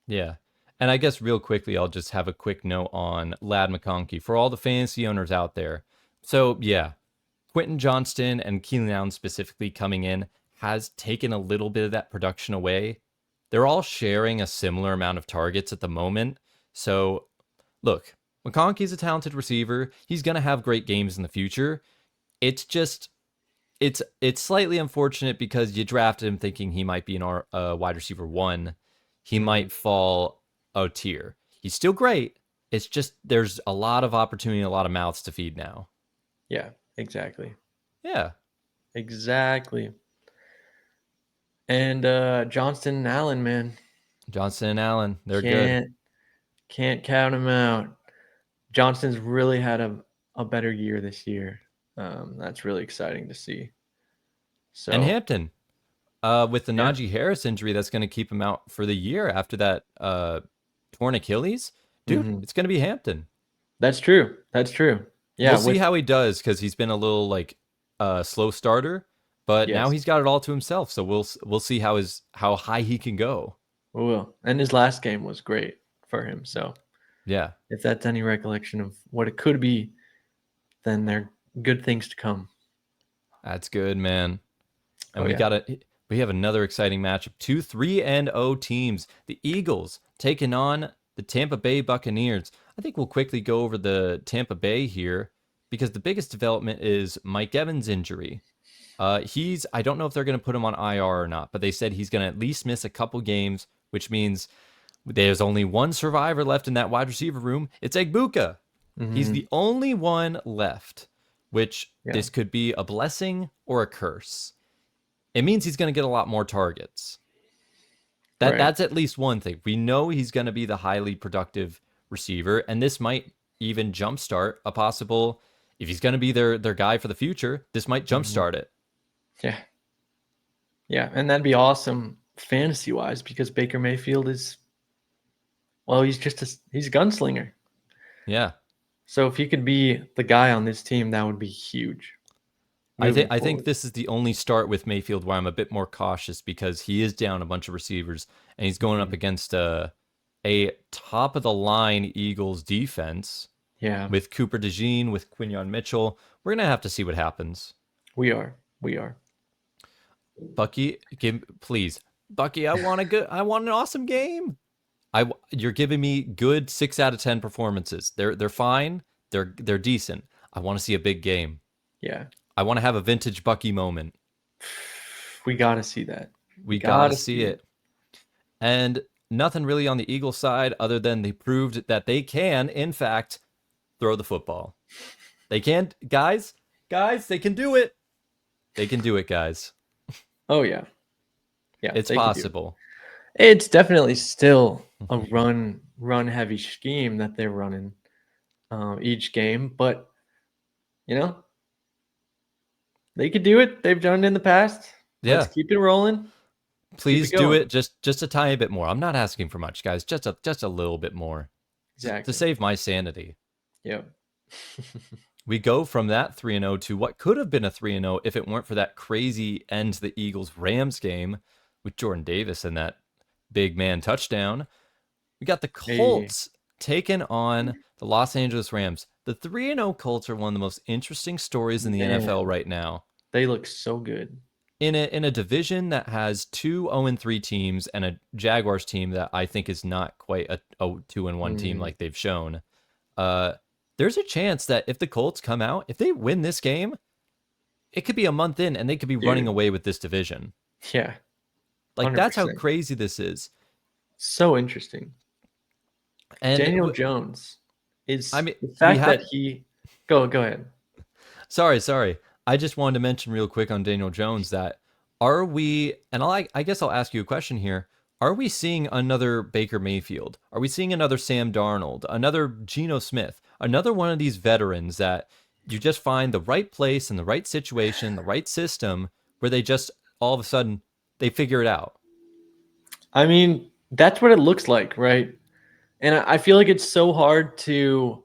Yeah. And I guess real quickly, I'll just have a quick note on Lad McConkey for all the fantasy owners out there. So yeah, Quentin Johnston and Keenan Allen specifically coming in has taken a little bit of that production away. They're all sharing a similar amount of targets at the moment. So look, McConkey's a talented receiver. He's going to have great games in the future. It's just, it's slightly unfortunate because you drafted him thinking he might be an wide receiver 1. He might fall a tier. He's still great. It's just there's a lot of opportunity, a lot of mouths to feed now. Yeah, exactly. Yeah. Exactly. And Johnston and Allen, man. Johnston and Allen, they're good. Can't count them out. Johnston's really had a better year this year. That's really exciting to see. So And Hampton, with the Najee Harris injury, that's going to keep him out for the year after that torn Achilles. Dude, it's going to be Hampton. That's true. Yeah, we'll see how he does because he's been a little like slow starter, but now he's got it all to himself. So we'll see how high he can go. We will. And his last game was great for him. So yeah, if that's any recollection of what it could be, then there are good things to come. That's good, man. And we have another exciting matchup. 2 3-0 teams. The Eagles taking on the Tampa Bay Buccaneers. I think we'll quickly go over the Tampa Bay here because the biggest development is Mike Evans' injury. I don't know if they're going to put him on IR or not, but they said he's going to at least miss a couple games, which means there's only one survivor left in that wide receiver room. It's Egbuka. He's the only one left, which this could be a blessing or a curse. It means he's going to get a lot more targets. That's at least one thing. We know he's going to be the highly productive receiver, and this might even jumpstart a possible, if he's going to be their guy for the future, this might jumpstart it. Yeah. Yeah, and that'd be awesome fantasy-wise because Baker Mayfield is, well, he's a gunslinger. Yeah. So if he could be the guy on this team, that would be huge. I think this is the only start with Mayfield where I'm a bit more cautious because he is down a bunch of receivers and he's going up against a top of the line Eagles defense. Yeah. With Cooper DeJean, with Quinyon Mitchell. We're gonna have to see what happens. We are. Bucky, please. Bucky, I want an awesome game. You're giving me good 6 out of 10 performances. They're fine. They're decent. I want to see a big game. Yeah. I want to have a vintage Bucky moment. We got to see that. We got to see it. And nothing really on the Eagles side other than they proved that they can, in fact, throw the football. They can, guys, they can do it. They can do it, guys. Oh, yeah. Yeah, it's possible. It's definitely still a run heavy scheme that they're running each game, but they could do it. They've done it in the past. Let's Yeah. keep it rolling. Keep it Please do going. it just a tiny bit more. I'm not asking for much, guys. Just a little bit more to Exactly. save my sanity. Yep. We go from that 3-0 to what could have been a 3-0 if it weren't for that crazy end to the Eagles-Rams game with Jordan Davis and that big man touchdown. We got the Hey. Colts taking on the Los Angeles Rams. The 3-0 Colts are one of the most interesting stories in the NFL Man, right now. they look so good. In a division that has two 0-3 teams and a Jaguars team that I think is not quite a 2-1 team Mm, like they've shown, uh, there's a chance that if the Colts come out, if they win this game, it could be a month in and they could be running dude. away with this division. Yeah. Like that's how 100%. crazy this is. So interesting. And Daniel Jones I is mean, the we fact that have he go ahead. sorry. I just wanted to mention real quick on Daniel Jones that are we, and I guess I'll ask you a question here. Are we seeing another Baker Mayfield? Are we seeing another Sam Darnold, another Geno Smith, another one of these veterans that you just find the right place and the right situation, the right system where they just all of a sudden they figure it out? I mean, that's what it looks like, right? And I feel like it's so hard to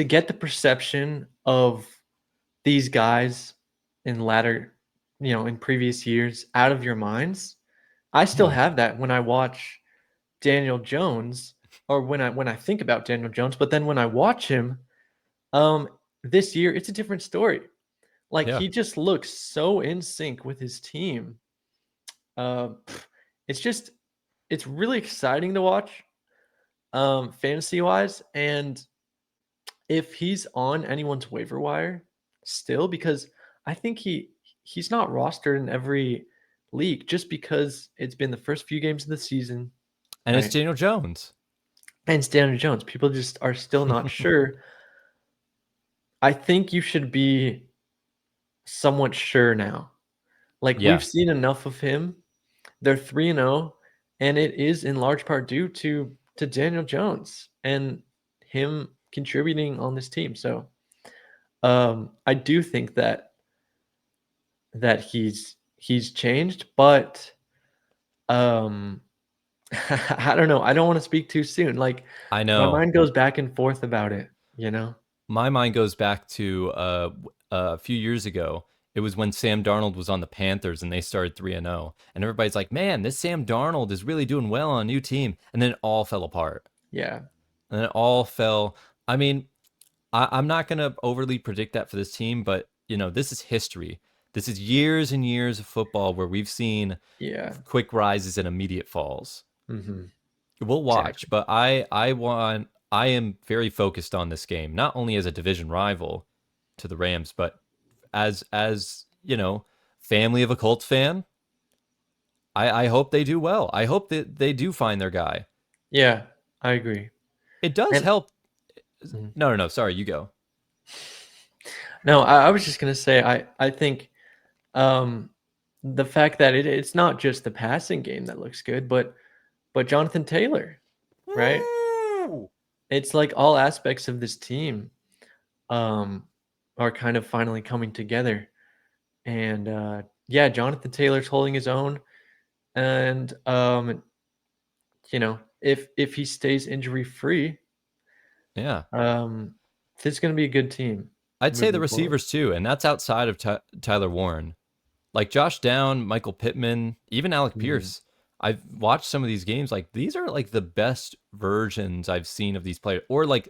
get the perception of these guys in latter, in previous years out of your minds. I still Hmm. have that when I watch Daniel Jones or when I think about Daniel Jones, but then when I watch him, um, this year it's a different story. Like Yeah. he just looks so in sync with his team. Uh, it's just it's really exciting to watch, fantasy wise, and if he's on anyone's waiver wire still, because I think he's not rostered in every league just because it's been the first few games of the season, And it's right? Daniel Jones. And it's Daniel Jones. People just are still not sure. I think you should be somewhat sure now. Like we've Yeah. seen enough of him. They're 3-0, and it is in large part due to Daniel Jones and him contributing on this team. So I do think that he's changed, but um I don't know. I don't want to speak too soon. Like I my know. mind goes back and forth about it, you know? My mind goes back to a few years ago. It was when Sam Darnold was on the Panthers and they started 3-0. And everybody's like, man, this Sam Darnold is really doing well on a new team. And then it all fell apart. Yeah. And it all fell. I mean, I'm not going to overly predict that for this team, but, this is history. This is years and years of football where we've seen Yeah. quick rises and immediate falls. Mhm. We'll watch, Exactly. but I am very focused on this game, not only as a division rival to the Rams, but as family of a Colts fan. I hope they do well. I hope that they do find their guy. Yeah, I agree. It does And help. mhm. No. Sorry, you go. No, I was just gonna say I think um the fact that it's not just the passing game that looks good, but Jonathan Taylor, right? Woo! It's like all aspects of this team um are kind of finally coming together. And yeah, Jonathan Taylor's holding his own. And if he stays injury free, Yeah, um this is gonna be a good team I'd say the moving forward. receivers too, and that's outside of Tyler Warren. Like Josh Down, Michael Pittman, even Alec Mhm. Pierce. I've watched some of these games. Like these are like the best versions I've seen of these players, or like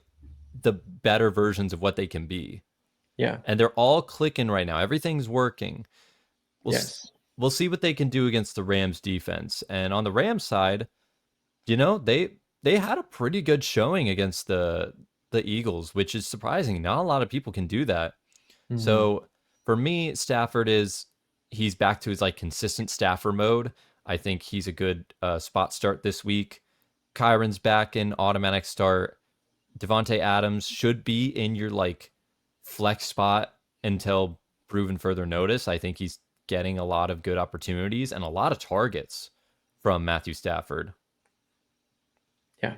the better versions of what they can be. Yeah. And they're all clicking right now. Everything's working. We'll Yes. we'll see what they can do against the Rams defense. And on the Rams side, they had a pretty good showing against the Eagles, which is surprising. Not a lot of people can do that. Mhm. So for me, Stafford he's back to his like consistent Stafford mode. I think he's a good spot start this week. Kyron's back in automatic start. Devonte Adams should be in your like flex spot until proven further notice. I think he's getting a lot of good opportunities and a lot of targets from Matthew Stafford. Yeah.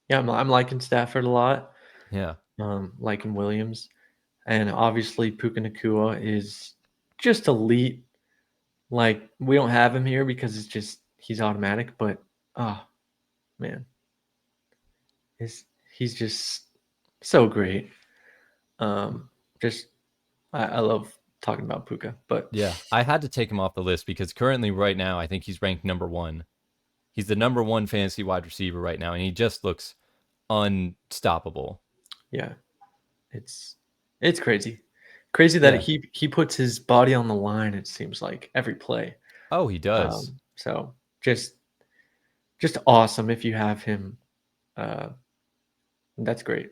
Yeah, I'm liking Stafford a lot. Yeah. Liking Williams. And obviously Puka Nakua is just elite. Like, we don't have him here because it's just he's automatic, but oh man, he's just so great. Just I love talking about Puka, but Yeah, I had to take him off the list because currently, right now, I think he's ranked number 1. He's the number 1 fantasy wide receiver right now, and he just looks unstoppable. yeah, it's crazy, that Yeah. he puts his body on the line. It seems like every play. Oh, he does. So just awesome if you have him. That's great.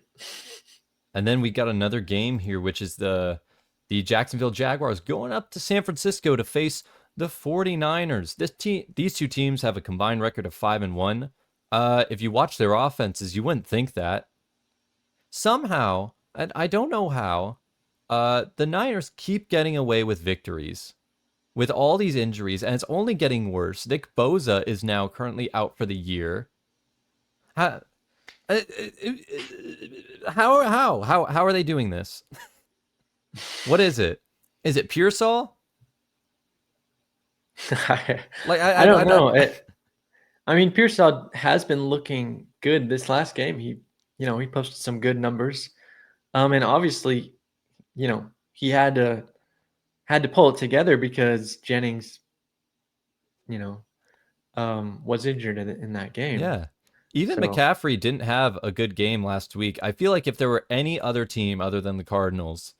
And then we got another game here, which is the Jacksonville Jaguars going up to San Francisco to face the 49ers. These two teams have a combined record of 5-1. If you watch their offenses, you wouldn't think that. Somehow, and I don't know how, the Niners keep getting away with victories with all these injuries, and it's only getting worse. Nick Bosa is now currently out for the year. How are they doing this? What is it? Is it Pearsall? I don't know. I mean, Pearsall has been looking good this last game. He posted some good numbers, and obviously, he had to pull it together because Jennings, was injured in that game. Yeah. Even So- McCaffrey didn't have a good game last week. I feel like if there were any other team other than the Cardinals,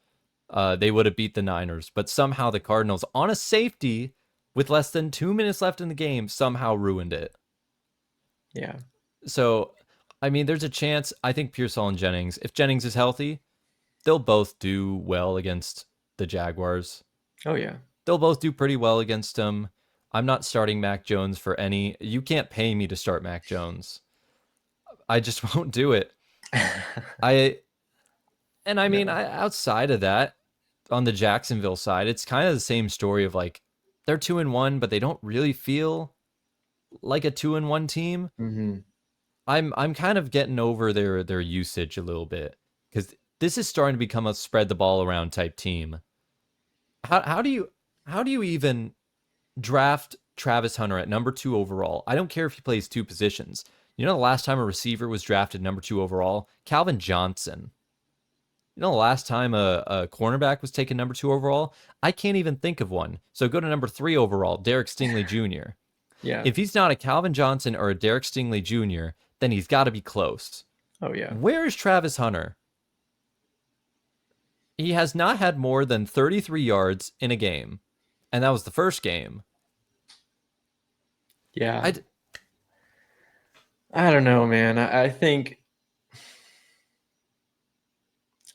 they would have beat the Niners. But somehow the Cardinals, on a safety with less than 2 minutes left in the game, somehow ruined it. Yeah. So, I mean, there's a chance. I think Pearsall and Jennings, if Jennings is healthy, they'll both do well against the Jaguars. Oh, yeah. They'll both do pretty well against them. I'm not starting Mac Jones for any. You can't pay me to start Mac Jones. I just won't do it. Outside of that, on the Jacksonville side, it's kind of the same story of like they're 2-1, but they don't really feel like a 2-1 team. Mm-hmm. I'm kind of getting over their usage a little bit because this is starting to become a spread the ball around type team. How do you even draft Travis Hunter at number 2 overall? I don't care if he plays 2 positions. You know the last time a receiver was drafted number 2 overall? Calvin Johnson. You know the last time a cornerback was taken number 2 overall? I can't even think of one. So go to number 3 overall, Derek Stingley Jr. Yeah. If he's not a Calvin Johnson or a Derek Stingley Jr., then he's got to be close. Oh, yeah. Where is Travis Hunter? He has not had more than 33 yards in a game, and that was the first game. Yeah. I don't know, man. I think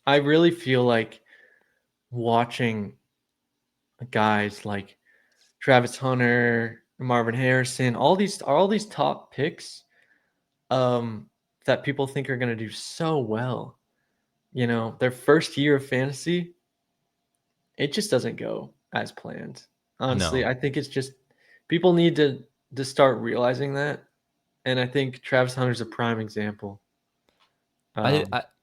I really feel like watching guys like Travis Hunter, Marvin Harrison, all these top picks that people think are going to do so well. Their first year of fantasy, it just doesn't go as planned. Honestly, No. I think it's just people need to start realizing that. And I think Travis Hunter's a prime example.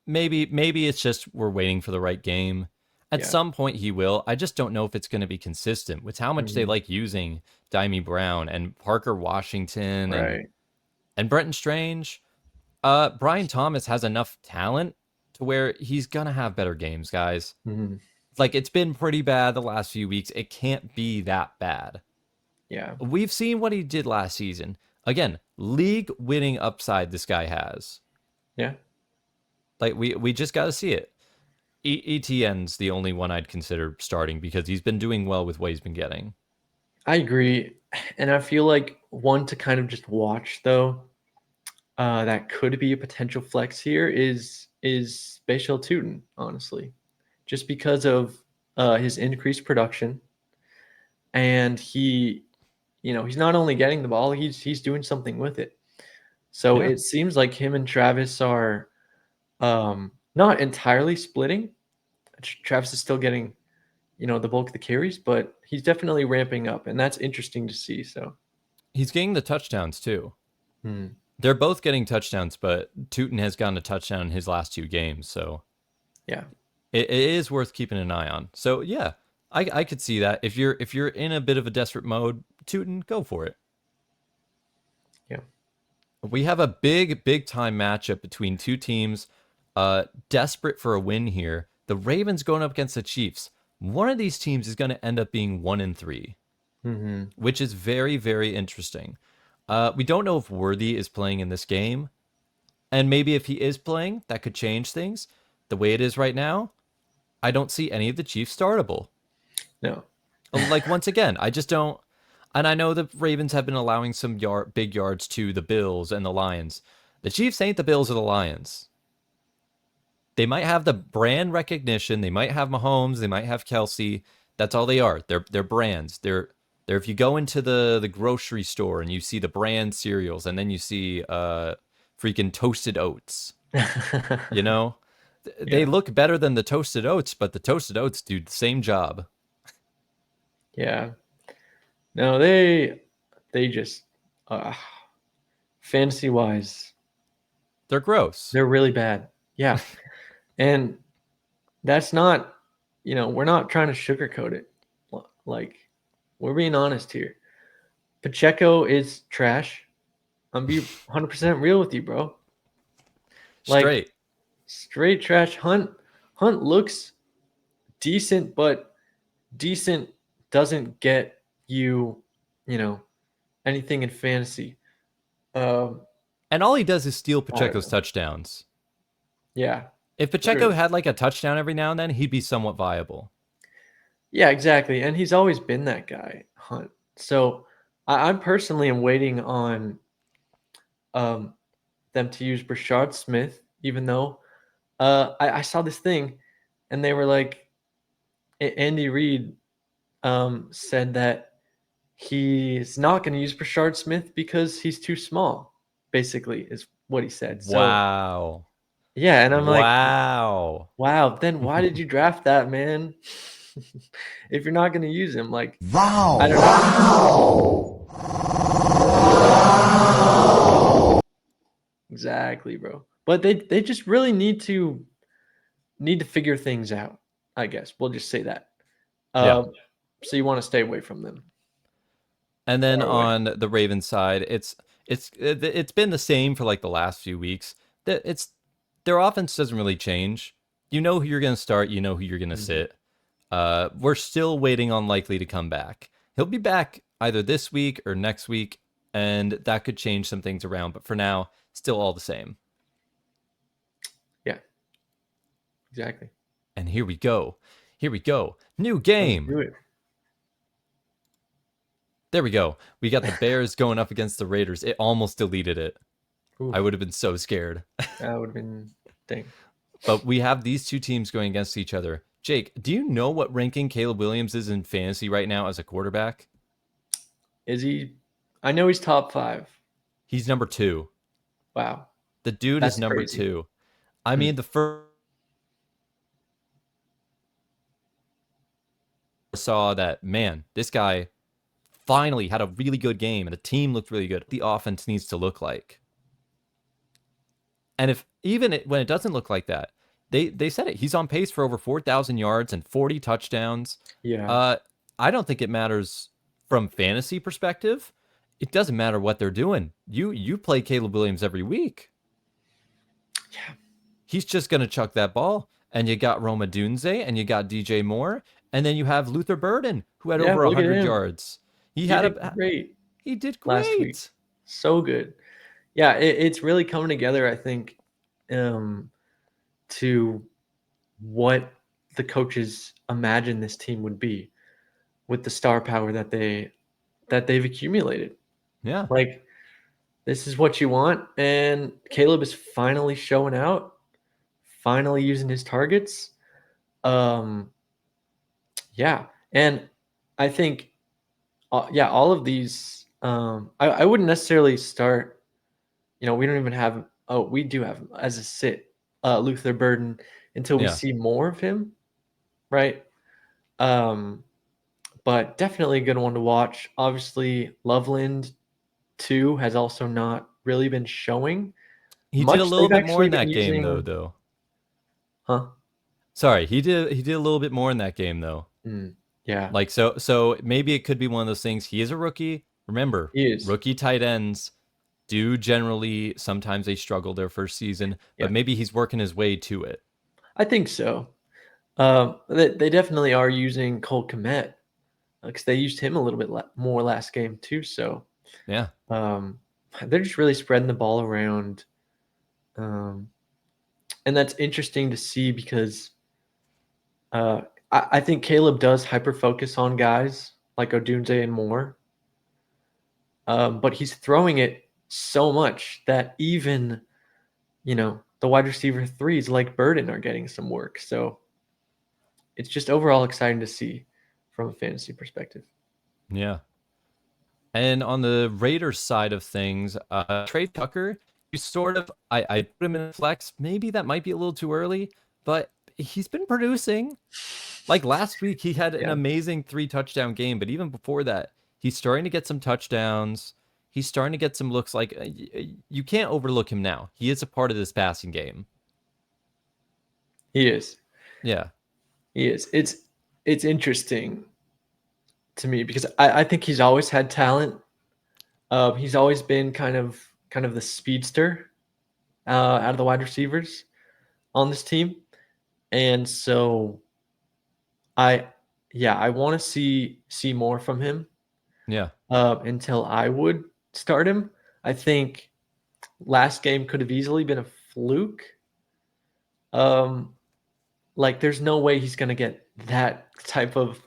Maybe it's just we're waiting for the right game. At some point he will. I just don't know if it's going to be consistent with how much they like using Dimey Brown and Parker Washington and Brenton Strange. Brian Thomas has enough talent to where he's going to have better games, guys. Mm-hmm. Like, it's been pretty bad the last few weeks. It can't be that bad. Yeah. We've seen what he did last season. Again, league winning upside this guy has. Yeah. Like, we just got to see it. ETN's the only one I'd consider starting because he's been doing well with what he's been getting. I agree. And I feel like one to kind of just watch, though, that could be a potential flex here is Bashal Tootin, honestly. Just because of his increased production. And he's not only getting the ball, he's doing something with it. So it seems like him and Travis are not entirely splitting. Travis is still getting, the bulk of the carries, but he's definitely ramping up, and that's interesting to see. So he's getting the touchdowns too. They're both getting touchdowns, but Tootin has gotten a touchdown in his last 2 games. So yeah, it is worth keeping an eye on. So yeah, I could see that. If you're in a bit of a desperate mode, Tootin, go for it. Yeah. We have a big time matchup between two teams desperate for a win here. The Ravens going up against the Chiefs. One of these teams is going to end up being 1-3, which is very interesting. We don't know if Worthy is playing in this game, and maybe if he is playing, that could change things. The way it is right now, I don't see any of the Chiefs startable. No. Like, once again, I just don't. And I know the Ravens have been allowing some big yards to the Bills and the Lions. The Chiefs ain't the Bills or the Lions. They might have the brand recognition. They might have Mahomes. They might have Kelsey. That's all they are. They're brands. They're if you go into the grocery store and you see the brand cereals and then you see freaking Toasted Oats, you know, they look better than the Toasted Oats, but the Toasted Oats do the same job. Yeah. No, they just fantasy wise, they're gross. they're really bad. Yeah. And that's not, we're not trying to sugarcoat it. Like, we're being honest here. Pacheco is trash. I'm being 100% real with you, bro. Like, straight trash. Hunt looks decent, but decent doesn't get you, anything in fantasy. And all he does is steal Pacheco's touchdowns. Yeah. If Pacheco had like a touchdown every now and then, he'd be somewhat viable. Yeah, exactly. And he's always been that guy, Hunt. So I personally am waiting on them to use Brashard Smith, even though I saw this thing and they were like, Andy Reid said that he's not going to use Brashard Smith because he's too small, basically, is what he said. So, wow. Yeah, and I'm like, wow. Then why did you draft that, man? If you're not going to use him, like, wow. I don't know. Wow. Exactly, bro. But they just really need to figure things out, I guess. We'll just say that. So you want to stay away from them. And then on the Ravens side, it's been the same for like the last few weeks. Their offense doesn't really change. You know who you're going to start. You know who you're going to sit. We're still waiting on Likely to come back. He'll be back either this week or next week, and that could change some things around. But for now, still all the same. Yeah, exactly. And here we go. New game. Let's do it. There we go. We got the Bears going up against the Raiders. It almost deleted it. Ooh. I would have been so scared. That would have been dang. But we have these two teams going against each other. Jake, do you know what ranking Caleb Williams is in fantasy right now as a quarterback? Is he? I know he's top 5. He's number 2. Wow. The dude is number crazy. 2. I mean, the first saw that, man, this guy finally had a really good game and the team looked really good. The offense needs to look like. And when it doesn't look like that, they said it. He's on pace for over 4,000 yards and 40 touchdowns. Yeah. I don't think it matters from fantasy perspective. It doesn't matter what they're doing. You play Caleb Williams every week. Yeah. He's just going to chuck that ball. And you got Roma Dunze and you got DJ Moore. And then you have Luther Burden, who had over 100 yards. He did great. He did great. Last week. So good. Yeah, it's really coming together, I think, to what the coaches imagined this team would be with the star power that they've accumulated. Yeah. Like, this is what you want, and Caleb is finally showing out, finally using his targets. Yeah, and I think, all of these, I wouldn't necessarily start. We don't even have. Oh, we do have as a sit, Luther Burden until we see more of him, right? But definitely a good one to watch. Obviously, Loveland too has also not really been showing. He did a little bit more in that game, though. Huh? Sorry, he did a little bit more in that game, though. Yeah, Yeah, Like so maybe it could be one of those things. He is a rookie. Remember, he is. rookie tight ends do generally sometimes they struggle their first season, but Yeah, maybe he's working his way to it. I think so. They definitely are using Cole Kmet because they used him a little bit more last game too. So Yeah. um, they're just really spreading the ball around, um, and that's interesting to see because uh, I think Caleb does hyper focus on guys like Odunze and Moore, but he's throwing it so much that even the wide receiver threes like Burden are getting some work. So it's just overall exciting to see from a fantasy perspective. Yeah. And on the Raiders side of things, Trey Tucker, you sort of I put him in flex. Maybe that might be a little too early, but he's been producing. Like last week, he had an Yeah, amazing 3 touchdown game, but even before that, he's starting to get some touchdowns. He's starting to get some looks. Like you can't overlook him now. He is a part of this passing game. he is. Yeah. He is. It's interesting to me because I think he's always had talent. He's always been kind of the speedster out of the wide receivers on this team, and so I I want to see more from him Yeah. until I would start him. I think last game could have easily been a fluke. Um, like there's no way he's gonna get that type of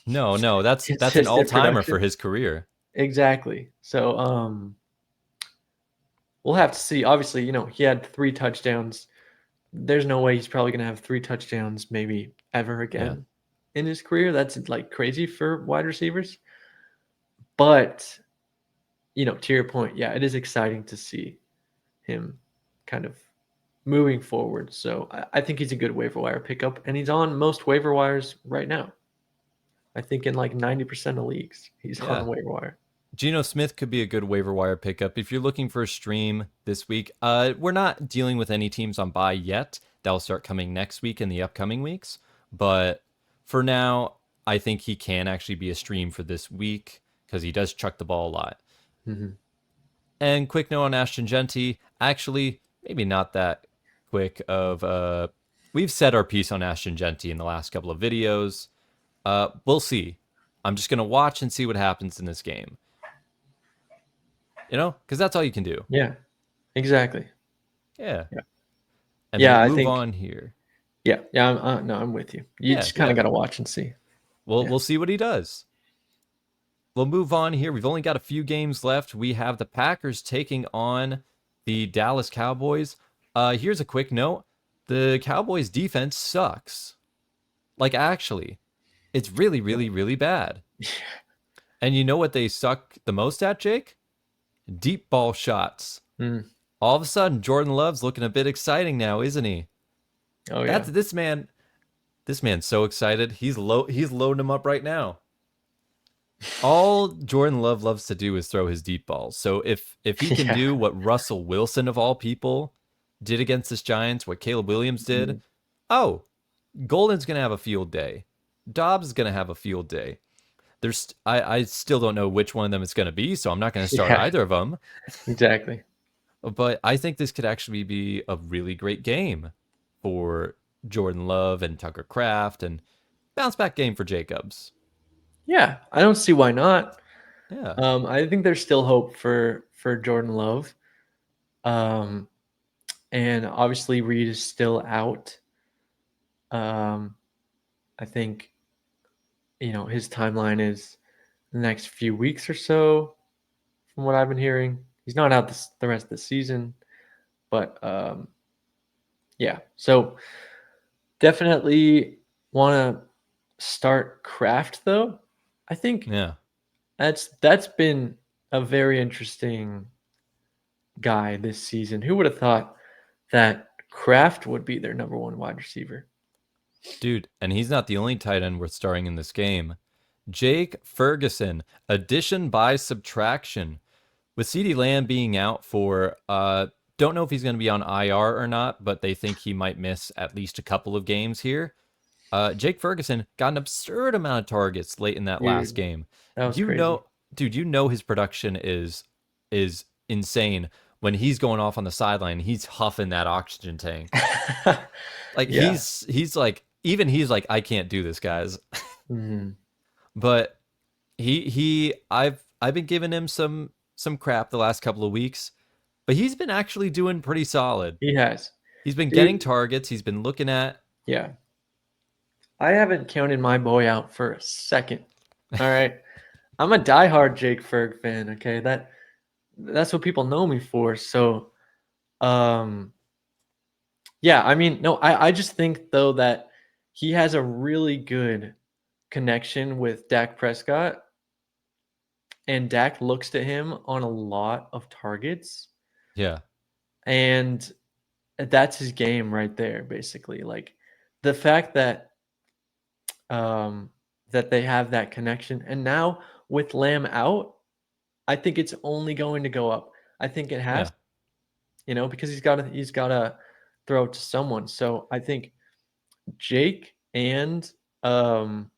No, that's an consistent all-timer for production. his career. Exactly. So we'll have to see. Obviously, he had 3 touchdowns. There's no way he's probably gonna have 3 touchdowns maybe ever Yeah. again in his career. That's like crazy for wide receivers. But to your point, yeah, it is exciting to see him kind of moving forward. So I think he's a good waiver wire pickup, and he's on most waiver wires right now. I think in like 90% of leagues, he's on the Yeah. waiver wire. Geno Smith could be a good waiver wire pickup if you're looking for a stream this week. We're not dealing with any teams on bye yet. That'll start coming next week and the upcoming weeks. But for now, I think he can actually be a stream for this week because he does chuck the ball a lot. Mm-hmm. And quick note on Ashton Genty. Actually, maybe not that quick of we've said our piece on Ashton Genty in the last couple of videos. We'll see. I'm just gonna watch and see what happens in this game. Because that's all you can do. Yeah, exactly. Yeah. Yeah, And then yeah. we'll I move think. on here. Yeah. No, I'm with you. You Yeah, just kind of yeah. got to watch and see. We'll Yeah. we'll see what he does. We'll move on here. We've only got a few games left. We have the Packers taking on the Dallas Cowboys. Here's a quick note. The Cowboys defense sucks. Like actually, it's really, really, really bad. And you know what they suck the most at, Jake? Deep ball shots. Mm. All of a sudden, Jordan Love's looking a bit exciting now, isn't he? Oh yeah. That's this man. This man's so excited. He's loading him up right now. All Jordan Love loves to do is throw his deep balls. So if he can Yeah. do what Russell Wilson of all people did against this Giants, what Caleb Williams did, Mm. oh, Golden's gonna have a field day. Dobbs is gonna have a field day. I still don't know which one of them it's gonna be, so I'm not gonna start Yeah. either of them. Exactly. But I think this could actually be a really great game for Jordan Love and Tucker Kraft and bounce back game for Jacobs. Yeah, I don't see why not. Yeah. I think there's still hope for Jordan Love. Um, and obviously Reed is still out. Um, I think his timeline is the next few weeks or so, from what I've been hearing. He's not out the rest of the season, but yeah. So definitely want to start Kraft though. I think Yeah. that's been a very interesting guy this season. Who would have thought that Kraft would be their number one wide receiver? Dude, and he's not the only tight end worth starring in this game. Jake Ferguson, addition by subtraction. With CeeDee Lamb being out for don't know if he's going to be on IR or not, but they think he might miss at least a couple of games here. Jake Ferguson got an absurd amount of targets late in that last Dude, game. that was You crazy. know, dude, you know his production is insane. When he's going off on the sideline, he's huffing that oxygen tank. Like Yeah. he's like, even he's like, I can't do this, guys. Mhm. But I've been giving him some crap the last couple of weeks, but he's been actually doing pretty solid. He has. He's been getting Dude, targets. He's been looking at. yeah. I haven't counted my boy out for a second. All right. I'm a diehard Jake Ferg fan, okay? That's what people know me for. So, um, yeah, I mean, no, I just think though that he has a really good connection with Dak Prescott, and Dak looks to him on a lot of targets, Yeah, and that's his game right there, basically. Like the fact that they have that connection, and now with Lamb out, I think it's only going to go up. I think it has, yeah, because he's got to throw it to someone. So I think Jake and um,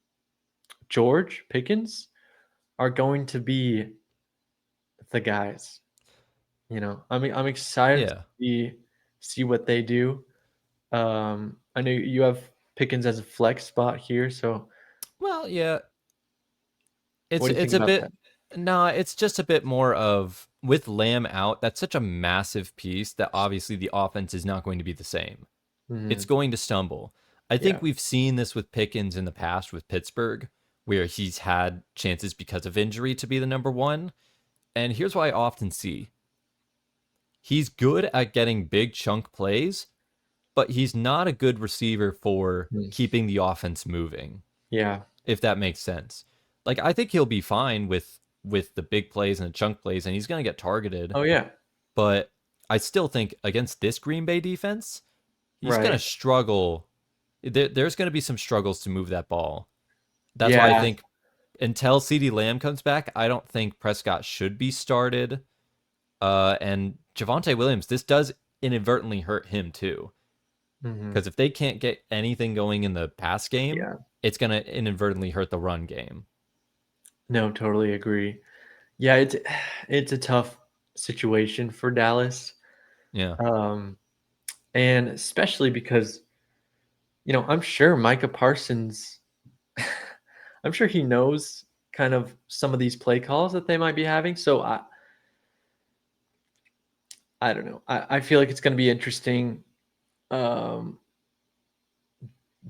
George Pickens are going to be the guys. I mean, I'm excited to yeah. see what they do. I know you have Pickens as a flex spot here, so Well, yeah. what do you It's think a about that? bit. No, it's just a bit more of with Lamb out. That's such a massive piece that obviously the offense is not going to be the same. It's Mhm. going to stumble. I Yeah. think we've seen this with Pickens in the past with Pittsburgh, where he's had chances because of injury to be the number one. And here's what I often see: he's good at getting big chunk plays, but he's not a good receiver for Mm. keeping the offense moving, Yeah. if that makes sense. Like I think he'll be fine with the big plays and the chunk plays, and he's going to get targeted. Oh, yeah. But I still think against this Green Bay defense, he's going to Right. struggle. There's going to be some struggles to move that ball. That's why I Yeah. think until CeeDee Lamb comes back, I don't think Prescott should be started. And Javonte Williams, this does inadvertently hurt him too. Mhm. Because if they can't get anything going in the pass game, Yeah. it's going to inadvertently hurt the run game. No, totally agree. Yeah, it's a tough situation for Dallas. Yeah. Um, and especially because, I'm sure Micah Parsons, I'm sure he knows kind of some of these play calls that they might be having. So I don't know. I feel like it's going to be interesting, um,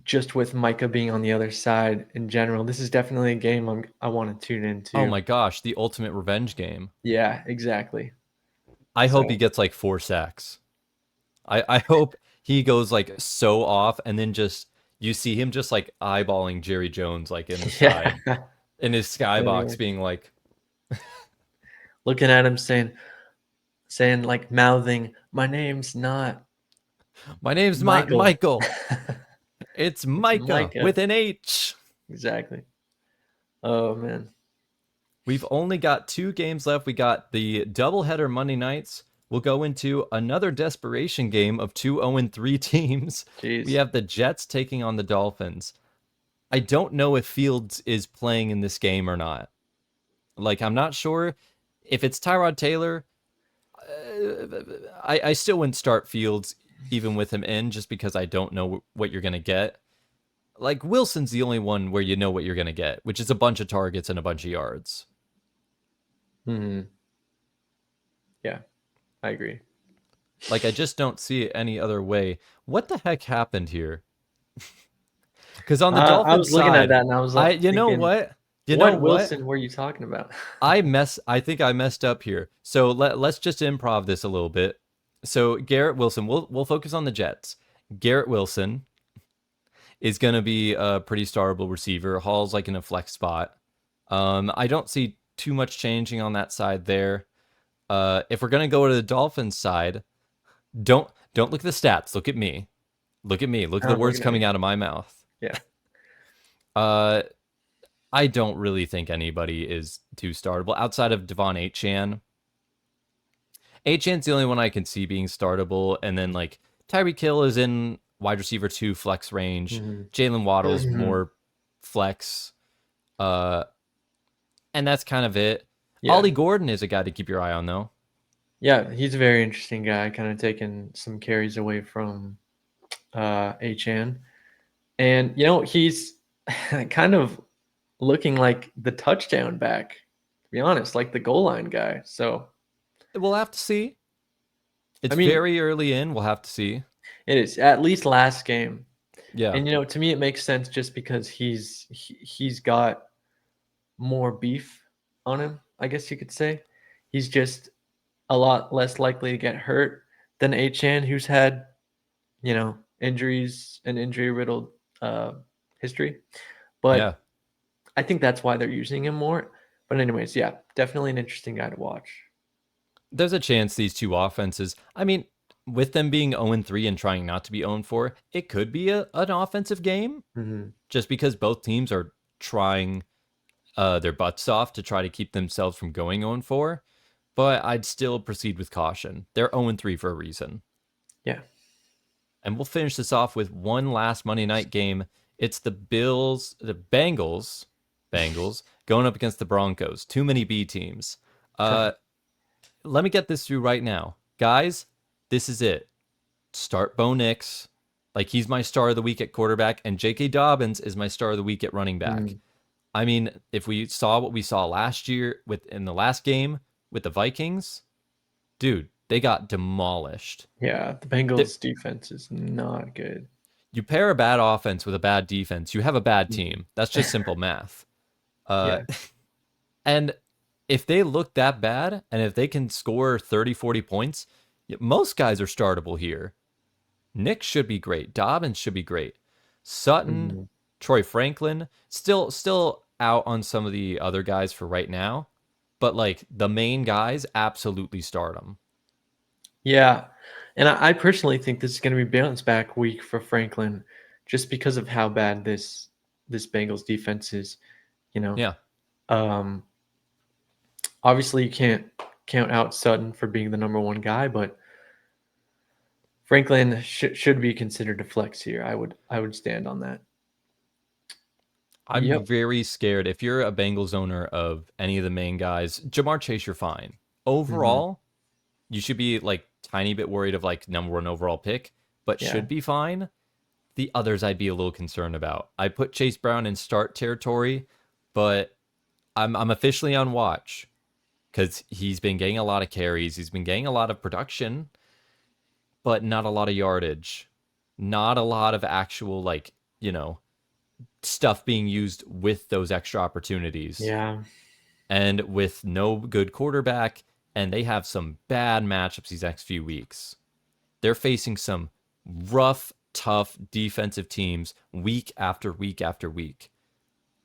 just with Micah being on the other side in general. This is definitely a game I want to tune Oh into. my gosh, the ultimate revenge game. Yeah, exactly. I hope he So gets like 4 sacks. I hope he goes like so off and then just you see him just like eyeballing Jerry Jones like in the yeah, side in his skybox anyway, being like, looking at him saying like mouthing, "My name's not my name's Michael, Michael. It's it's Micah Micah." with an H. Exactly. Oh man. We've only got 2 games left. We got the doubleheader Monday nights. We'll go into another desperation game of 2 0-3 teams. We Jeez. have the Jets taking on the Dolphins. I don't know if Fields is playing in this game or not. Like, I'm not sure if it's Tyrod Taylor. I still wouldn't start Fields even with him in just because I don't know what you're going to get. Like, Wilson's the only one where you know what you're going to get, which is a bunch of targets and a bunch of yards. Hmm. Yeah, I agree. Like, I just don't see it any other way. What the heck happened here? Because on the I was Dolphins looking at side, that and I was like you know thinking, what? You know what what? Wilson were you talking about? I think I messed up here. So let's just improv this a little bit. So Garrett Wilson, we'll focus on the Jets. Garrett Wilson is going to be a pretty startable receiver. Hall's like in a flex spot. I don't see too much changing on that side there. If we're going to go to the Dolphins side, don't look at the stats. Look at me. Look at me. Look at the I'm words looking at coming you. out of my mouth. Yeah. Uh, I don't really think anybody is too startable outside of Devon Achane. Achan's the only one I can see being startable, and then like Tyreek Hill is in wide receiver 2 flex range. Mm-hmm. Jaylen Waddle's Mm-hmm. more flex. And that's kind of it. Yeah. Ollie Gordon is a guy to keep your eye on, though. Yeah, he's a very interesting guy, kind of taking some carries away from HN. And, he's kind of looking like the touchdown back, to be honest, like the goal line guy. So We'll have to see. It's I mean, very early in. We'll have to see. it is at least last game. Yeah. And, to me, it makes sense just because he's got more beef on him, I guess you could say. He's just a lot less likely to get hurt than HN, who's had, injuries and injury-riddled history. But Yeah. I think that's why they're using him more. But anyways, yeah, definitely an interesting guy to watch. There's a chance these two offenses, I mean, with them being 0-3 and trying not to be 0-4, it could be an offensive game Mm-hmm. just because both teams are trying their butts off to try to keep themselves from going 0-4. But I'd still proceed with caution. They're 0-3 for a reason. Yeah. And we'll finish this off with one last Monday night game. It's the Bengals going up against the Broncos. Too many B teams. Let me get this through right now. Guys, this is it. Start Bo Nix. Like, he's my star of the week at quarterback, and J.K. Dobbins is my star of the week at running back. I mean, if we saw what we saw last year in the last game with the Vikings, dude, they got demolished. Yeah, the Bengals defense is not good. You pair a bad offense with a bad defense, you have a bad team. That's just simple math. Yeah. And if they look that bad, and if they can score 30, 40 points, most guys are startable here. Nick should be great. Dobbins should be great. Sutton, Troy Franklin, still out on some of the other guys for right now. But, like, the main guys, absolutely start them. Yeah. And I personally think this is going to be bounce back week for Franklin just because of how bad this Bengals defense is, Yeah. Obviously, you can't count out Sutton for being the number one guy, but Franklin should be considered a flex here. I would stand on that. I'm very scared. If you're a Bengals owner of any of the main guys, Jamar Chase, you're fine. Overall, you should be like tiny bit worried of like number one overall pick, but should be fine. The others I'd be a little concerned about. I put Chase Brown in start territory, but I'm officially on watch because he's been getting a lot of carries. He's been getting a lot of production, but not a lot of yardage. Not a lot of actual, like, stuff being used with those extra opportunities. Yeah. And with no good quarterback, and they have some bad matchups these next few weeks. They're facing some rough, tough defensive teams week after week after week.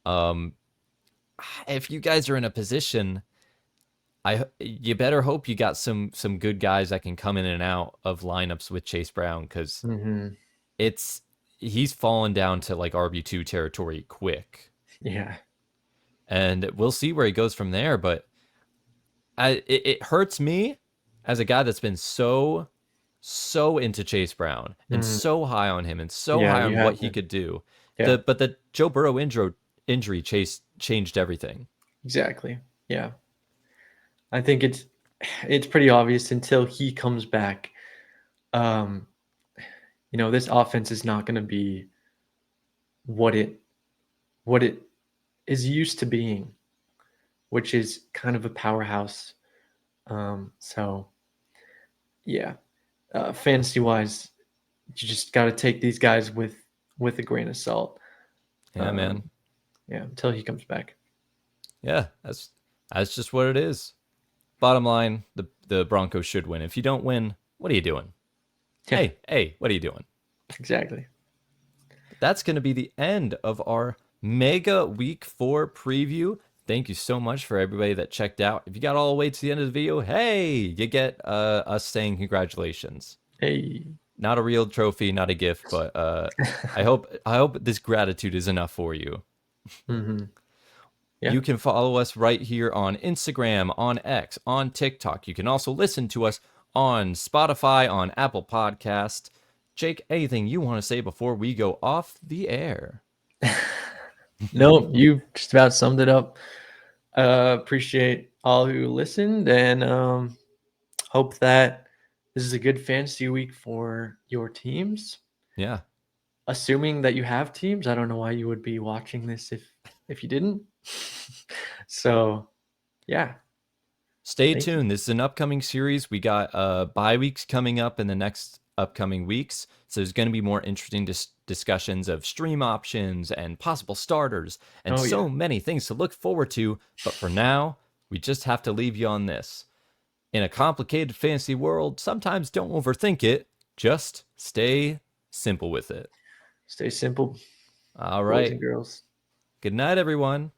If you guys are in a position, you better hope you got some good guys that can come in and out of lineups with Chase Brown, because he's fallen down to like RB2 territory quick. Yeah. And we'll see where he goes from there. But it hurts me as a guy that's been so into Chase Brown and so high on him and so high on what he could do. Yeah. But the Joe Burrow injury changed everything. Exactly. Yeah. I think it's pretty obvious until he comes back. This offense is not going to be what it is used to being, which is kind of a powerhouse. So, yeah, fantasy wise, you just got to take these guys with a grain of salt. Yeah, man. Yeah, until he comes back. Yeah, that's just what it is. Bottom line, the Broncos should win. If you don't win, what are you doing? Yeah. Hey, what are you doing? Exactly. That's going to be the end of our mega week 4 preview. Thank you so much for everybody that checked out. If you got all the way to the end of the video, hey, you get us saying congratulations. Hey. Not a real trophy, not a gift, but I hope this gratitude is enough for you. Yeah. You can follow us right here on Instagram, on X, on TikTok. You can also listen to us on Spotify, on Apple Podcast. Jake, anything you want to say before we go off the air? No, you just about summed it up. Appreciate all who listened, and hope that this is a good fantasy week for your teams. Yeah. Assuming that you have teams, I don't know why you would be watching this if you didn't. So, yeah. Stay tuned. This is an upcoming series. We got bye weeks coming up in the next upcoming weeks. So there's going to be more interesting discussions of stream options and possible starters and many things to look forward to. But for now, we just have to leave you on this. In a complicated fantasy world, sometimes don't overthink it. Just stay simple with it. Stay simple. All right. Boys and girls. Good night, everyone.